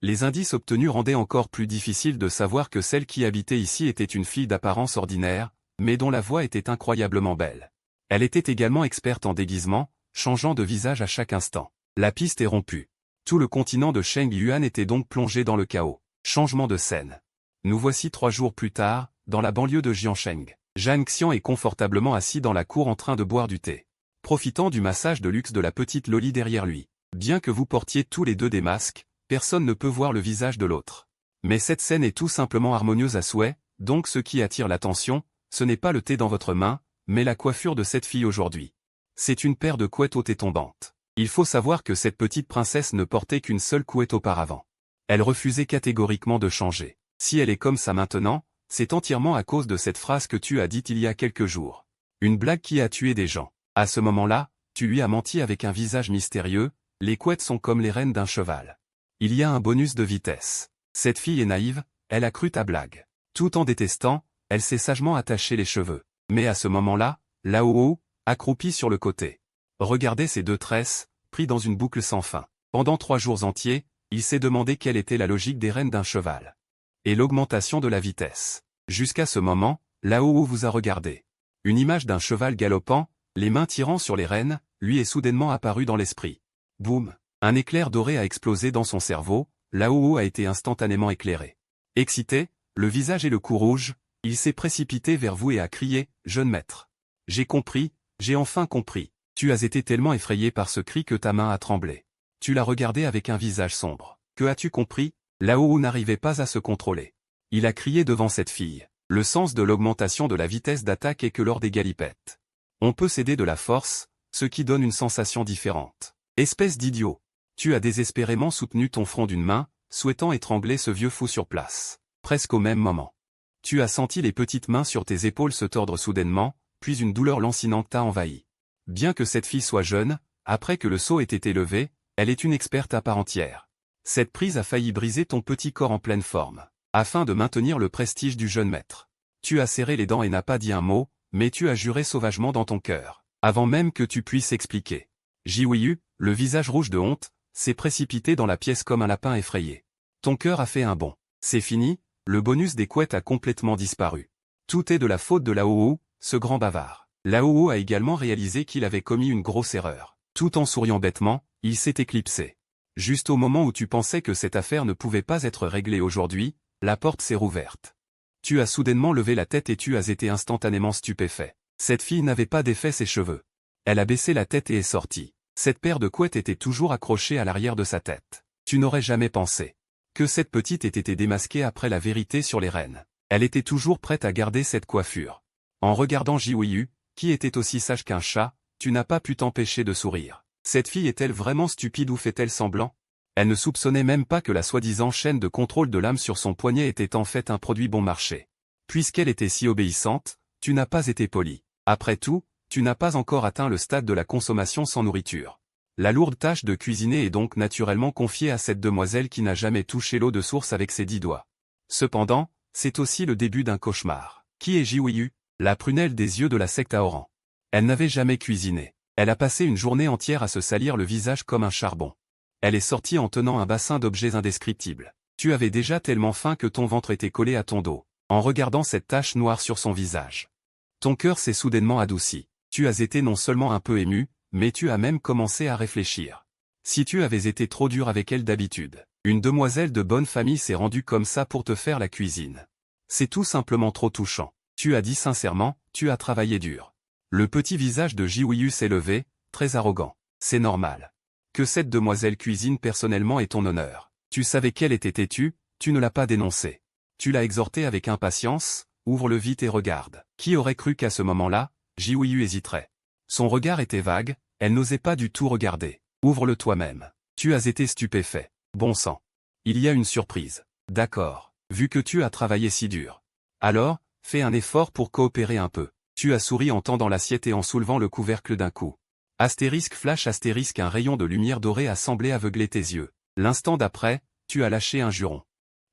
Les indices obtenus rendaient encore plus difficile de savoir que celle qui habitait ici était une fille d'apparence ordinaire, mais dont la voix était incroyablement belle. Elle était également experte en déguisement, changeant de visage à chaque instant. La piste est rompue. Tout le continent de Sheng Yuan était donc plongé dans le chaos. Changement de scène. Nous voici 3 jours plus tard, dans la banlieue de Jiansheng. Zhang Xian est confortablement assis dans la cour en train de boire du thé, profitant du massage de luxe de la petite Loli derrière lui. Bien que vous portiez tous les deux des masques, personne ne peut voir le visage de l'autre. Mais cette scène est tout simplement harmonieuse à souhait, donc ce qui attire l'attention, ce n'est pas le thé dans votre main, mais la coiffure de cette fille aujourd'hui. C'est une paire de couettes hautes et tombantes. Il faut savoir que cette petite princesse ne portait qu'une seule couette auparavant. Elle refusait catégoriquement de changer. Si elle est comme ça maintenant, c'est entièrement à cause de cette phrase que tu as dite il y a quelques jours. Une blague qui a tué des gens. À ce moment-là, tu lui as menti avec un visage mystérieux, les couettes sont comme les rênes d'un cheval. Il y a un bonus de vitesse. Cette fille est naïve, elle a cru ta blague. Tout en détestant, elle s'est sagement attaché les cheveux. Mais à ce moment-là, Lao, accroupi sur le côté, regardait ses deux tresses, pris dans une boucle sans fin. Pendant 3 jours entiers, il s'est demandé quelle était la logique des rênes d'un cheval. Et l'augmentation de la vitesse. Jusqu'à ce moment, Lao vous a regardé. Une image d'un cheval galopant, les mains tirant sur les rênes, lui est soudainement apparue dans l'esprit. Boum! Un éclair doré a explosé dans son cerveau, Lao a été instantanément éclairé. Excité, le visage et le cou rouge, il s'est précipité vers vous et a crié, « Jeune maître. J'ai compris, j'ai enfin compris. » Tu as été tellement effrayé par ce cri que ta main a tremblé. Tu l'as regardé avec un visage sombre. Que as-tu compris? Lao n'arrivait pas à se contrôler. Il a crié devant cette fille. Le sens de l'augmentation de la vitesse d'attaque est que lors des galipettes, on peut céder de la force, ce qui donne une sensation différente. Espèce d'idiot. Tu as désespérément soutenu ton front d'une main, souhaitant étrangler ce vieux fou sur place. Presque au même moment. Tu as senti les petites mains sur tes épaules se tordre soudainement, puis une douleur lancinante t'a envahi. Bien que cette fille soit jeune, après que le seau ait été levé, elle est une experte à part entière. Cette prise a failli briser ton petit corps en pleine forme. Afin de maintenir le prestige du jeune maître. Tu as serré les dents et n'as pas dit un mot, mais tu as juré sauvagement dans ton cœur, avant même que tu puisses expliquer. Jiwei, le visage rouge de honte, s'est précipité dans la pièce comme un lapin effrayé. Ton cœur a fait un bond. C'est fini, le bonus des couettes a complètement disparu. Tout est de la faute de Lao, ce grand bavard. Lao a également réalisé qu'il avait commis une grosse erreur. Tout en souriant bêtement, il s'est éclipsé. Juste au moment où tu pensais que cette affaire ne pouvait pas être réglée aujourd'hui, la porte s'est rouverte. Tu as soudainement levé la tête et tu as été instantanément stupéfait. Cette fille n'avait pas défait ses cheveux. Elle a baissé la tête et est sortie. Cette paire de couettes était toujours accrochée à l'arrière de sa tête. Tu n'aurais jamais pensé que cette petite ait été démasquée après la vérité sur les reines. Elle était toujours prête à garder cette coiffure. En regardant Jiwei, qui était aussi sage qu'un chat, tu n'as pas pu t'empêcher de sourire. Cette fille est-elle vraiment stupide ou fait-elle semblant? Elle ne soupçonnait même pas que la soi-disant chaîne de contrôle de l'âme sur son poignet était en fait un produit bon marché. Puisqu'elle était si obéissante, tu n'as pas été poli. Après tout, tu n'as pas encore atteint le stade de la consommation sans nourriture. La lourde tâche de cuisiner est donc naturellement confiée à cette demoiselle qui n'a jamais touché l'eau de source avec ses 10 doigts. Cependant, c'est aussi le début d'un cauchemar. Qui est Jiwei? La prunelle des yeux de la secte Aoran. Elle n'avait jamais cuisiné. Elle a passé une journée entière à se salir le visage comme un charbon. Elle est sortie en tenant un bassin d'objets indescriptibles. Tu avais déjà tellement faim que ton ventre était collé à ton dos, en regardant cette tache noire sur son visage. Ton cœur s'est soudainement adouci. Tu as été non seulement un peu ému, mais tu as même commencé à réfléchir. Si tu avais été trop dur avec elle d'habitude, une demoiselle de bonne famille s'est rendue comme ça pour te faire la cuisine. C'est tout simplement trop touchant. Tu as dit sincèrement, tu as travaillé dur. Le petit visage de Jiwei s'est levé, très arrogant. C'est normal. Que cette demoiselle cuisine personnellement est ton honneur. Tu savais qu'elle était têtue, tu ne l'as pas dénoncée. Tu l'as exhortée avec impatience, ouvre-le vite et regarde. Qui aurait cru qu'à ce moment-là, Jiwei hésiterait. Son regard était vague, elle n'osait pas du tout regarder. Ouvre-le toi-même. Tu as été stupéfait. Bon sang. Il y a une surprise. D'accord. Vu que tu as travaillé si dur. Alors, fais un effort pour coopérer un peu. Tu as souri en tendant l'assiette et en soulevant le couvercle d'un coup. Astérisque flash astérisque un rayon de lumière dorée a semblé aveugler tes yeux. L'instant d'après, tu as lâché un juron.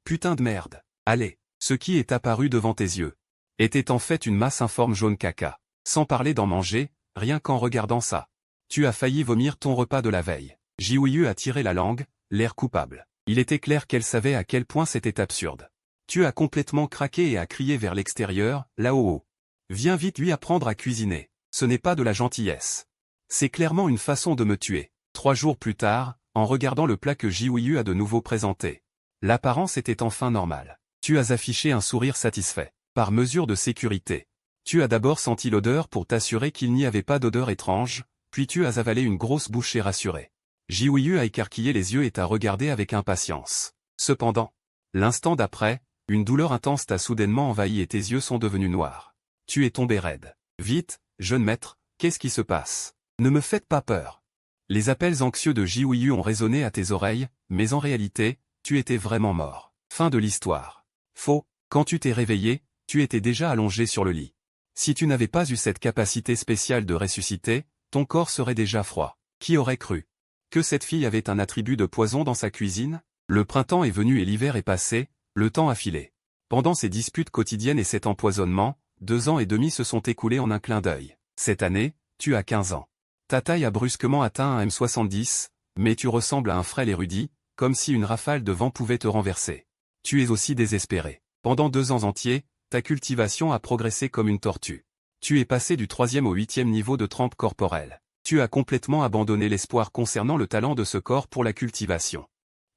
Putain de merde. Allez. Ce qui est apparu devant tes yeux était en fait une masse informe jaune caca. Sans parler d'en manger, rien qu'en regardant ça. Tu as failli vomir ton repas de la veille. Jiwei a tiré la langue, l'air coupable. Il était clair qu'elle savait à quel point c'était absurde. Tu as complètement craqué et a crié vers l'extérieur, là-haut. Viens vite lui apprendre à cuisiner. Ce n'est pas de la gentillesse. C'est clairement une façon de me tuer. 3 jours plus tard, en regardant le plat que Jiwei a de nouveau présenté. L'apparence était enfin normale. Tu as affiché un sourire satisfait. Par mesure de sécurité. Tu as d'abord senti l'odeur pour t'assurer qu'il n'y avait pas d'odeur étrange, puis tu as avalé une grosse bouchée rassurée. Jiwei a écarquillé les yeux et t'a regardé avec impatience. Cependant, l'instant d'après, une douleur intense t'a soudainement envahi et tes yeux sont devenus noirs. Tu es tombé raide. Vite, jeune maître, qu'est-ce qui se passe? Ne me faites pas peur. Les appels anxieux de Jiwei ont résonné à tes oreilles, mais en réalité, tu étais vraiment mort. Fin de l'histoire. Faux, quand tu t'es réveillé, tu étais déjà allongé sur le lit. Si tu n'avais pas eu cette capacité spéciale de ressusciter, ton corps serait déjà froid. Qui aurait cru que cette fille avait un attribut de poison dans sa cuisine? Le printemps est venu et l'hiver est passé, le temps a filé. Pendant ces disputes quotidiennes et cet empoisonnement, 2 ans et demi se sont écoulés en un clin d'œil. Cette année, tu as 15 ans. Ta taille a brusquement atteint un m70, mais tu ressembles à un frêle érudit, comme si une rafale de vent pouvait te renverser. Tu es aussi désespéré. Pendant 2 ans entiers, ta cultivation a progressé comme une tortue. Tu es passé du 3e au 8e niveau de trempe corporelle. Tu as complètement abandonné l'espoir concernant le talent de ce corps pour la cultivation.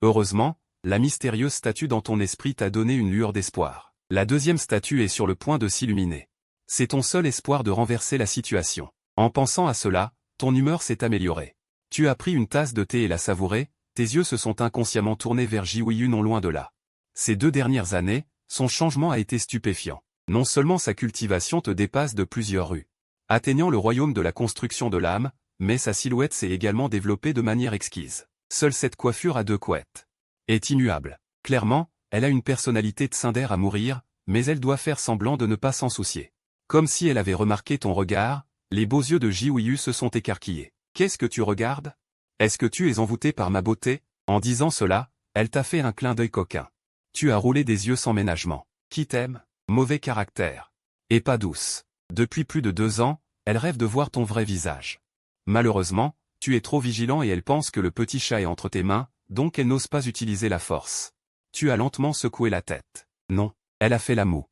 Heureusement, la mystérieuse statue dans ton esprit t'a donné une lueur d'espoir. La 2e statue est sur le point de s'illuminer. C'est ton seul espoir de renverser la situation. En pensant à cela, ton humeur s'est améliorée. Tu as pris une tasse de thé et l'a savourée, tes yeux se sont inconsciemment tournés vers Jiwei non loin de là. Ces 2 dernières années, son changement a été stupéfiant. Non seulement sa cultivation te dépasse de plusieurs rues, atteignant le royaume de la construction de l'âme, mais sa silhouette s'est également développée de manière exquise. Seule cette coiffure à 2 couettes est immuable. Clairement, elle a une personnalité de tsundere à mourir, mais elle doit faire semblant de ne pas s'en soucier. Comme si elle avait remarqué ton regard, les beaux yeux de Jiwei se sont écarquillés. Qu'est-ce que tu regardes? Est-ce que tu es envoûté par ma beauté? En disant cela, Elle t'a fait un clin d'œil coquin. Tu as roulé des yeux sans ménagement. Qui t'aime? Mauvais caractère. Et pas douce. Depuis plus de 2 ans, elle rêve de voir ton vrai visage. Malheureusement, tu es trop vigilant et elle pense que le petit chat est entre tes mains, donc elle n'ose pas utiliser la force. Tu as lentement secoué la tête. Non, elle a fait la moue.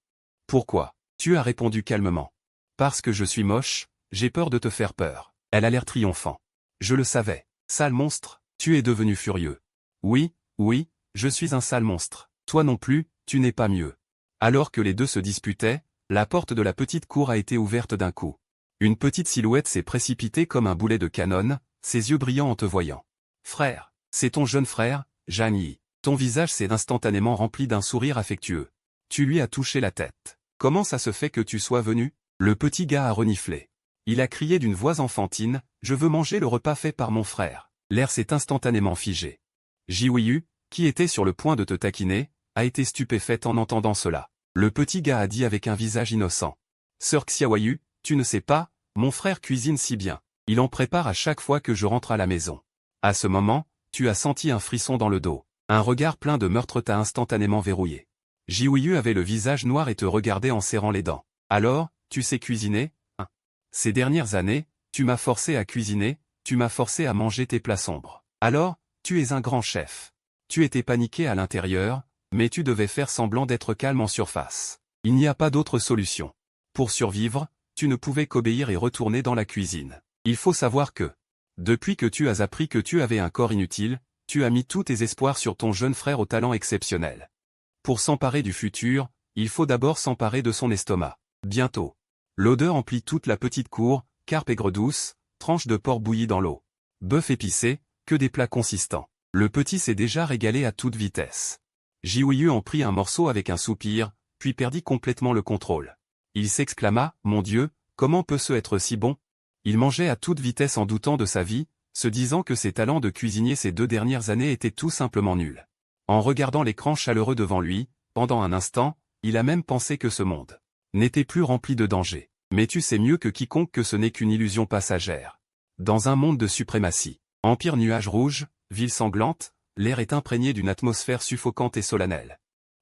Pourquoi? Tu as répondu calmement. Parce que je suis moche, j'ai peur de te faire peur. Elle a l'air triomphant. Je le savais. Sale monstre, tu es devenu furieux. Oui, oui, je suis un sale monstre. Toi non plus, tu n'es pas mieux. Alors que les deux se disputaient, la porte de la petite cour a été ouverte d'un coup. Une petite silhouette s'est précipitée comme un boulet de canon, ses yeux brillants en te voyant. Frère, c'est ton jeune frère, Jani. Ton visage s'est instantanément rempli d'un sourire affectueux. Tu lui as touché la tête. Comment ça se fait que tu sois venu? Le petit gars a reniflé. Il a crié d'une voix enfantine, je veux manger le repas fait par mon frère. L'air s'est instantanément figé. Jiwiyu, qui était sur le point de te taquiner, a été stupéfaite en entendant cela. Le petit gars a dit avec un visage innocent. Sœur Xiaoyu, tu ne sais pas, mon frère cuisine si bien. Il en prépare à chaque fois que je rentre à la maison. À ce moment, tu as senti un frisson dans le dos. Un regard plein de meurtre t'a instantanément verrouillé. Jiwiyu avait le visage noir et te regardait en serrant les dents. Alors, tu sais cuisiner, hein? Ces dernières années, tu m'as forcé à cuisiner, tu m'as forcé à manger tes plats sombres. Alors, tu es un grand chef. Tu étais paniqué à l'intérieur, mais tu devais faire semblant d'être calme en surface. Il n'y a pas d'autre solution. Pour survivre, tu ne pouvais qu'obéir et retourner dans la cuisine. Il faut savoir que, depuis que tu as appris que tu avais un corps inutile, tu as mis tous tes espoirs sur ton jeune frère au talent exceptionnel. Pour s'emparer du futur, il faut d'abord s'emparer de son estomac. Bientôt. L'odeur emplit toute la petite cour, carpe aigre douce, tranche de porc bouillie dans l'eau. Bœuf épicé, que des plats consistants. Le petit s'est déjà régalé à toute vitesse. Jiwiyu en prit un morceau avec un soupir, puis perdit complètement le contrôle. Il s'exclama, mon Dieu, comment peut-ce être si bon? Il mangeait à toute vitesse en doutant de sa vie, se disant que ses talents de cuisinier ces 2 dernières années étaient tout simplement nuls. En regardant l'écran chaleureux devant lui, pendant un instant, il a même pensé que ce monde n'était plus rempli de danger. Mais tu sais mieux que quiconque que ce n'est qu'une illusion passagère. Dans un monde de suprématie, empire nuage rouge, ville sanglante, l'air est imprégné d'une atmosphère suffocante et solennelle.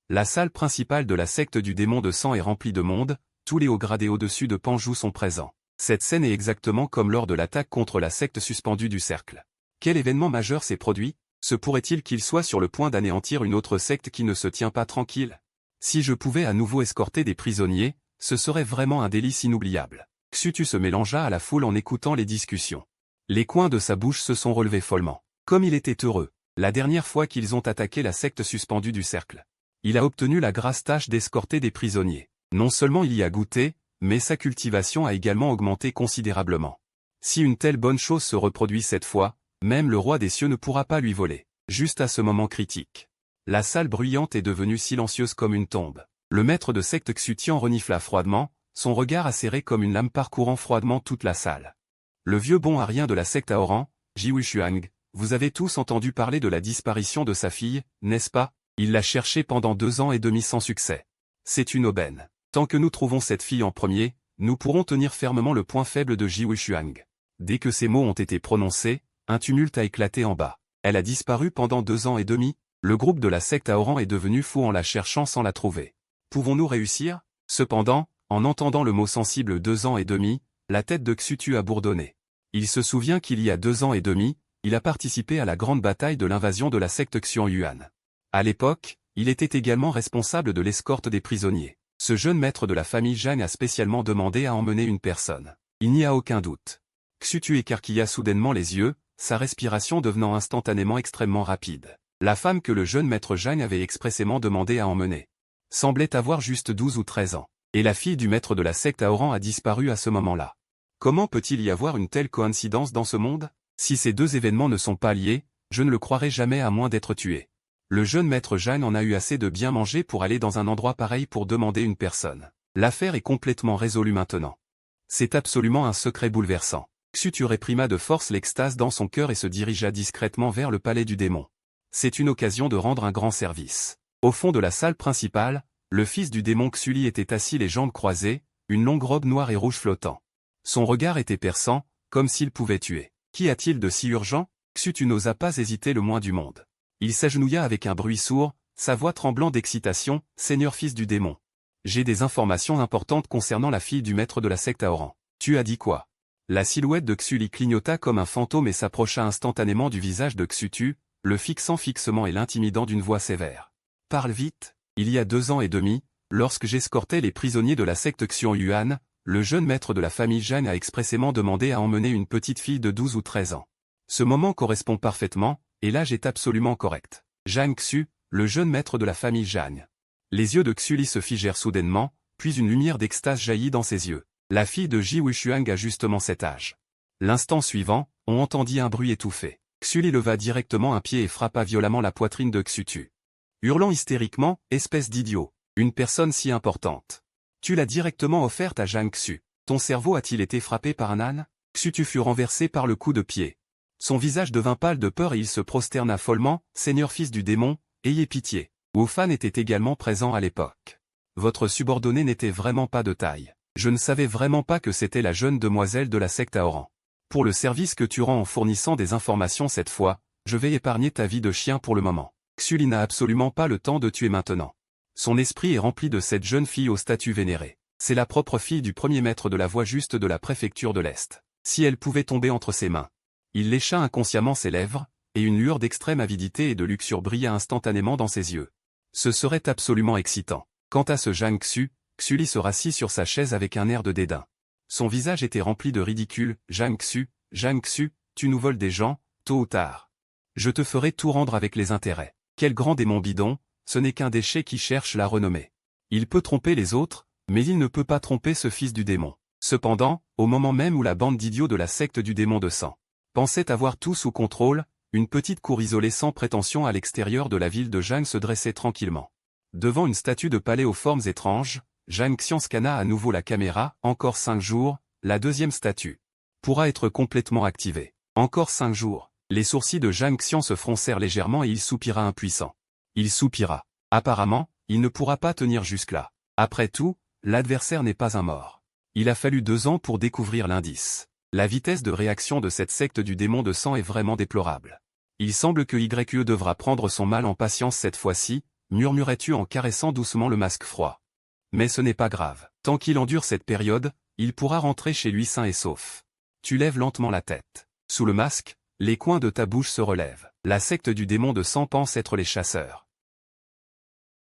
La salle principale de la secte du démon de sang est remplie de monde, tous les hauts gradés au-dessus de Panjou sont présents. Cette scène est exactement comme lors de l'attaque contre la secte suspendue du cercle. Quel événement majeur s'est produit? Se pourrait-il qu'il soit sur le point d'anéantir une autre secte qui ne se tient pas tranquille? Si je pouvais à nouveau escorter des prisonniers, ce serait vraiment un délice inoubliable. Xutu se mélangea à la foule en écoutant les discussions. Les coins de sa bouche se sont relevés follement. Comme il était heureux, la dernière fois qu'ils ont attaqué la secte suspendue du cercle. Il a obtenu la grasse tâche d'escorter des prisonniers. Non seulement il y a goûté, mais sa cultivation a également augmenté considérablement. Si une telle bonne chose se reproduit cette fois, même le roi des cieux ne pourra pas lui voler. Juste à ce moment critique. La salle bruyante est devenue silencieuse comme une tombe. Le maître de secte Xutian renifla froidement, son regard acéré comme une lame parcourant froidement toute la salle. Le vieux bon à rien de la secte Aoran, Jiwishuang, vous avez tous entendu parler de la disparition de sa fille, n'est-ce pas? Il l'a cherchée pendant 2 ans et demi sans succès. C'est une aubaine. Tant que nous trouvons cette fille en premier, nous pourrons tenir fermement le point faible de Jiwishuang. Dès que ces mots ont été prononcés, un tumulte a éclaté en bas. Elle a disparu pendant 2 ans et demi, le groupe de la secte Aoran est devenu fou en la cherchant sans la trouver. Pouvons-nous réussir? Cependant, en entendant le mot sensible 2 ans et demi, la tête de Xutu a bourdonné. Il se souvient qu'il y a 2 ans et demi, il a participé à la grande bataille de l'invasion de la secte Xianyuan. À l'époque, il était également responsable de l'escorte des prisonniers. Ce jeune maître de la famille Zhang a spécialement demandé à emmener une personne. Il n'y a aucun doute. Xutu écarquilla soudainement les yeux, sa respiration devenant instantanément extrêmement rapide. La femme que le jeune maître Zhang avait expressément demandé à emmener semblait avoir juste 12 ou 13 ans, et la fille du maître de la secte Aoran a disparu à ce moment-là. Comment peut-il y avoir une telle coïncidence dans ce monde? Si ces 2 événements ne sont pas liés, je ne le croirai jamais à moins d'être tué. Le jeune maître Zhang en a eu assez de bien manger pour aller dans un endroit pareil pour demander une personne. L'affaire est complètement résolue maintenant. C'est absolument un secret bouleversant. Xutu réprima de force l'extase dans son cœur et se dirigea discrètement vers le palais du démon. C'est une occasion de rendre un grand service. Au fond de la salle principale, le fils du démon Xuli était assis les jambes croisées, une longue robe noire et rouge flottant. Son regard était perçant, comme s'il pouvait tuer. Qu'y a-t-il de si urgent? Xutu n'osa pas hésiter le moins du monde. Il s'agenouilla avec un bruit sourd, sa voix tremblant d'excitation, « Seigneur fils du démon. J'ai des informations importantes concernant la fille du maître de la secte Aoran. Tu as dit quoi ?» La silhouette de Xuli clignota comme un fantôme et s'approcha instantanément du visage de Xutu, le fixant fixement et l'intimidant d'une voix sévère. « Parle vite. Il y a 2 ans et demi, lorsque j'escortais les prisonniers de la secte Xion Yuan, le jeune maître de la famille Zhang a expressément demandé à emmener une petite fille de 12 ou 13 ans. Ce moment correspond parfaitement, et l'âge est absolument correct. Zhang Xu, le jeune maître de la famille Zhang. » Les yeux de Xuli se figèrent soudainement, puis une lumière d'extase jaillit dans ses yeux. La fille de Ji Wushuang a justement cet âge. L'instant suivant, on entendit un bruit étouffé. Xuli leva directement un pied et frappa violemment la poitrine de Xutu. Hurlant hystériquement, « Espèce d'idiot, une personne si importante. Tu l'as directement offerte à Zhang Xu. Ton cerveau a-t-il été frappé par un âne ?» Xutu fut renversé par le coup de pied. Son visage devint pâle de peur et il se prosterna follement, « Seigneur fils du démon, ayez pitié. » Wu Fan était également présent à l'époque. Votre subordonné n'était vraiment pas de taille. Je ne savais vraiment pas que c'était la jeune demoiselle de la secte Aoran. Pour le service que tu rends en fournissant des informations cette fois, je vais épargner ta vie de chien pour le moment. Xuli n'a absolument pas le temps de tuer maintenant. Son esprit est rempli de cette jeune fille au statut vénéré. C'est la propre fille du premier maître de la voie juste de la préfecture de l'Est. Si elle pouvait tomber entre ses mains. Il lécha inconsciemment ses lèvres, et une lueur d'extrême avidité et de luxure brilla instantanément dans ses yeux. Ce serait absolument excitant. Quant à ce Zhang Xu, Xuli se rassit sur sa chaise avec un air de dédain. Son visage était rempli de ridicule. « Zhang Xu, tu nous voles des gens, tôt ou tard. Je te ferai tout rendre avec les intérêts. Quel grand démon bidon, ce n'est qu'un déchet qui cherche la renommée. Il peut tromper les autres, mais il ne peut pas tromper ce fils du démon. » Cependant, au moment même où la bande d'idiots de la secte du démon de sang pensait avoir tout sous contrôle, une petite cour isolée sans prétention à l'extérieur de la ville de Zhang se dressait tranquillement. Devant une statue de palais aux formes étranges, Zhang Xian scanna à nouveau la caméra. Encore 5 jours, la deuxième statue pourra être complètement activée. Encore 5 jours. Les sourcils de Zhang Xian se froncèrent légèrement et il soupira impuissant. Il soupira. Apparemment, il ne pourra pas tenir jusque-là. Après tout, l'adversaire n'est pas un mort. Il a fallu 2 ans pour découvrir l'indice. La vitesse de réaction de cette secte du démon de sang est vraiment déplorable. Il semble que YE devra prendre son mal en patience cette fois-ci, murmurais-tu en caressant doucement le masque froid. Mais ce n'est pas grave. Tant qu'il endure cette période, il pourra rentrer chez lui sain et sauf. Tu lèves lentement la tête. Sous le masque, les coins de ta bouche se relèvent. La secte du démon de sang pense être les chasseurs.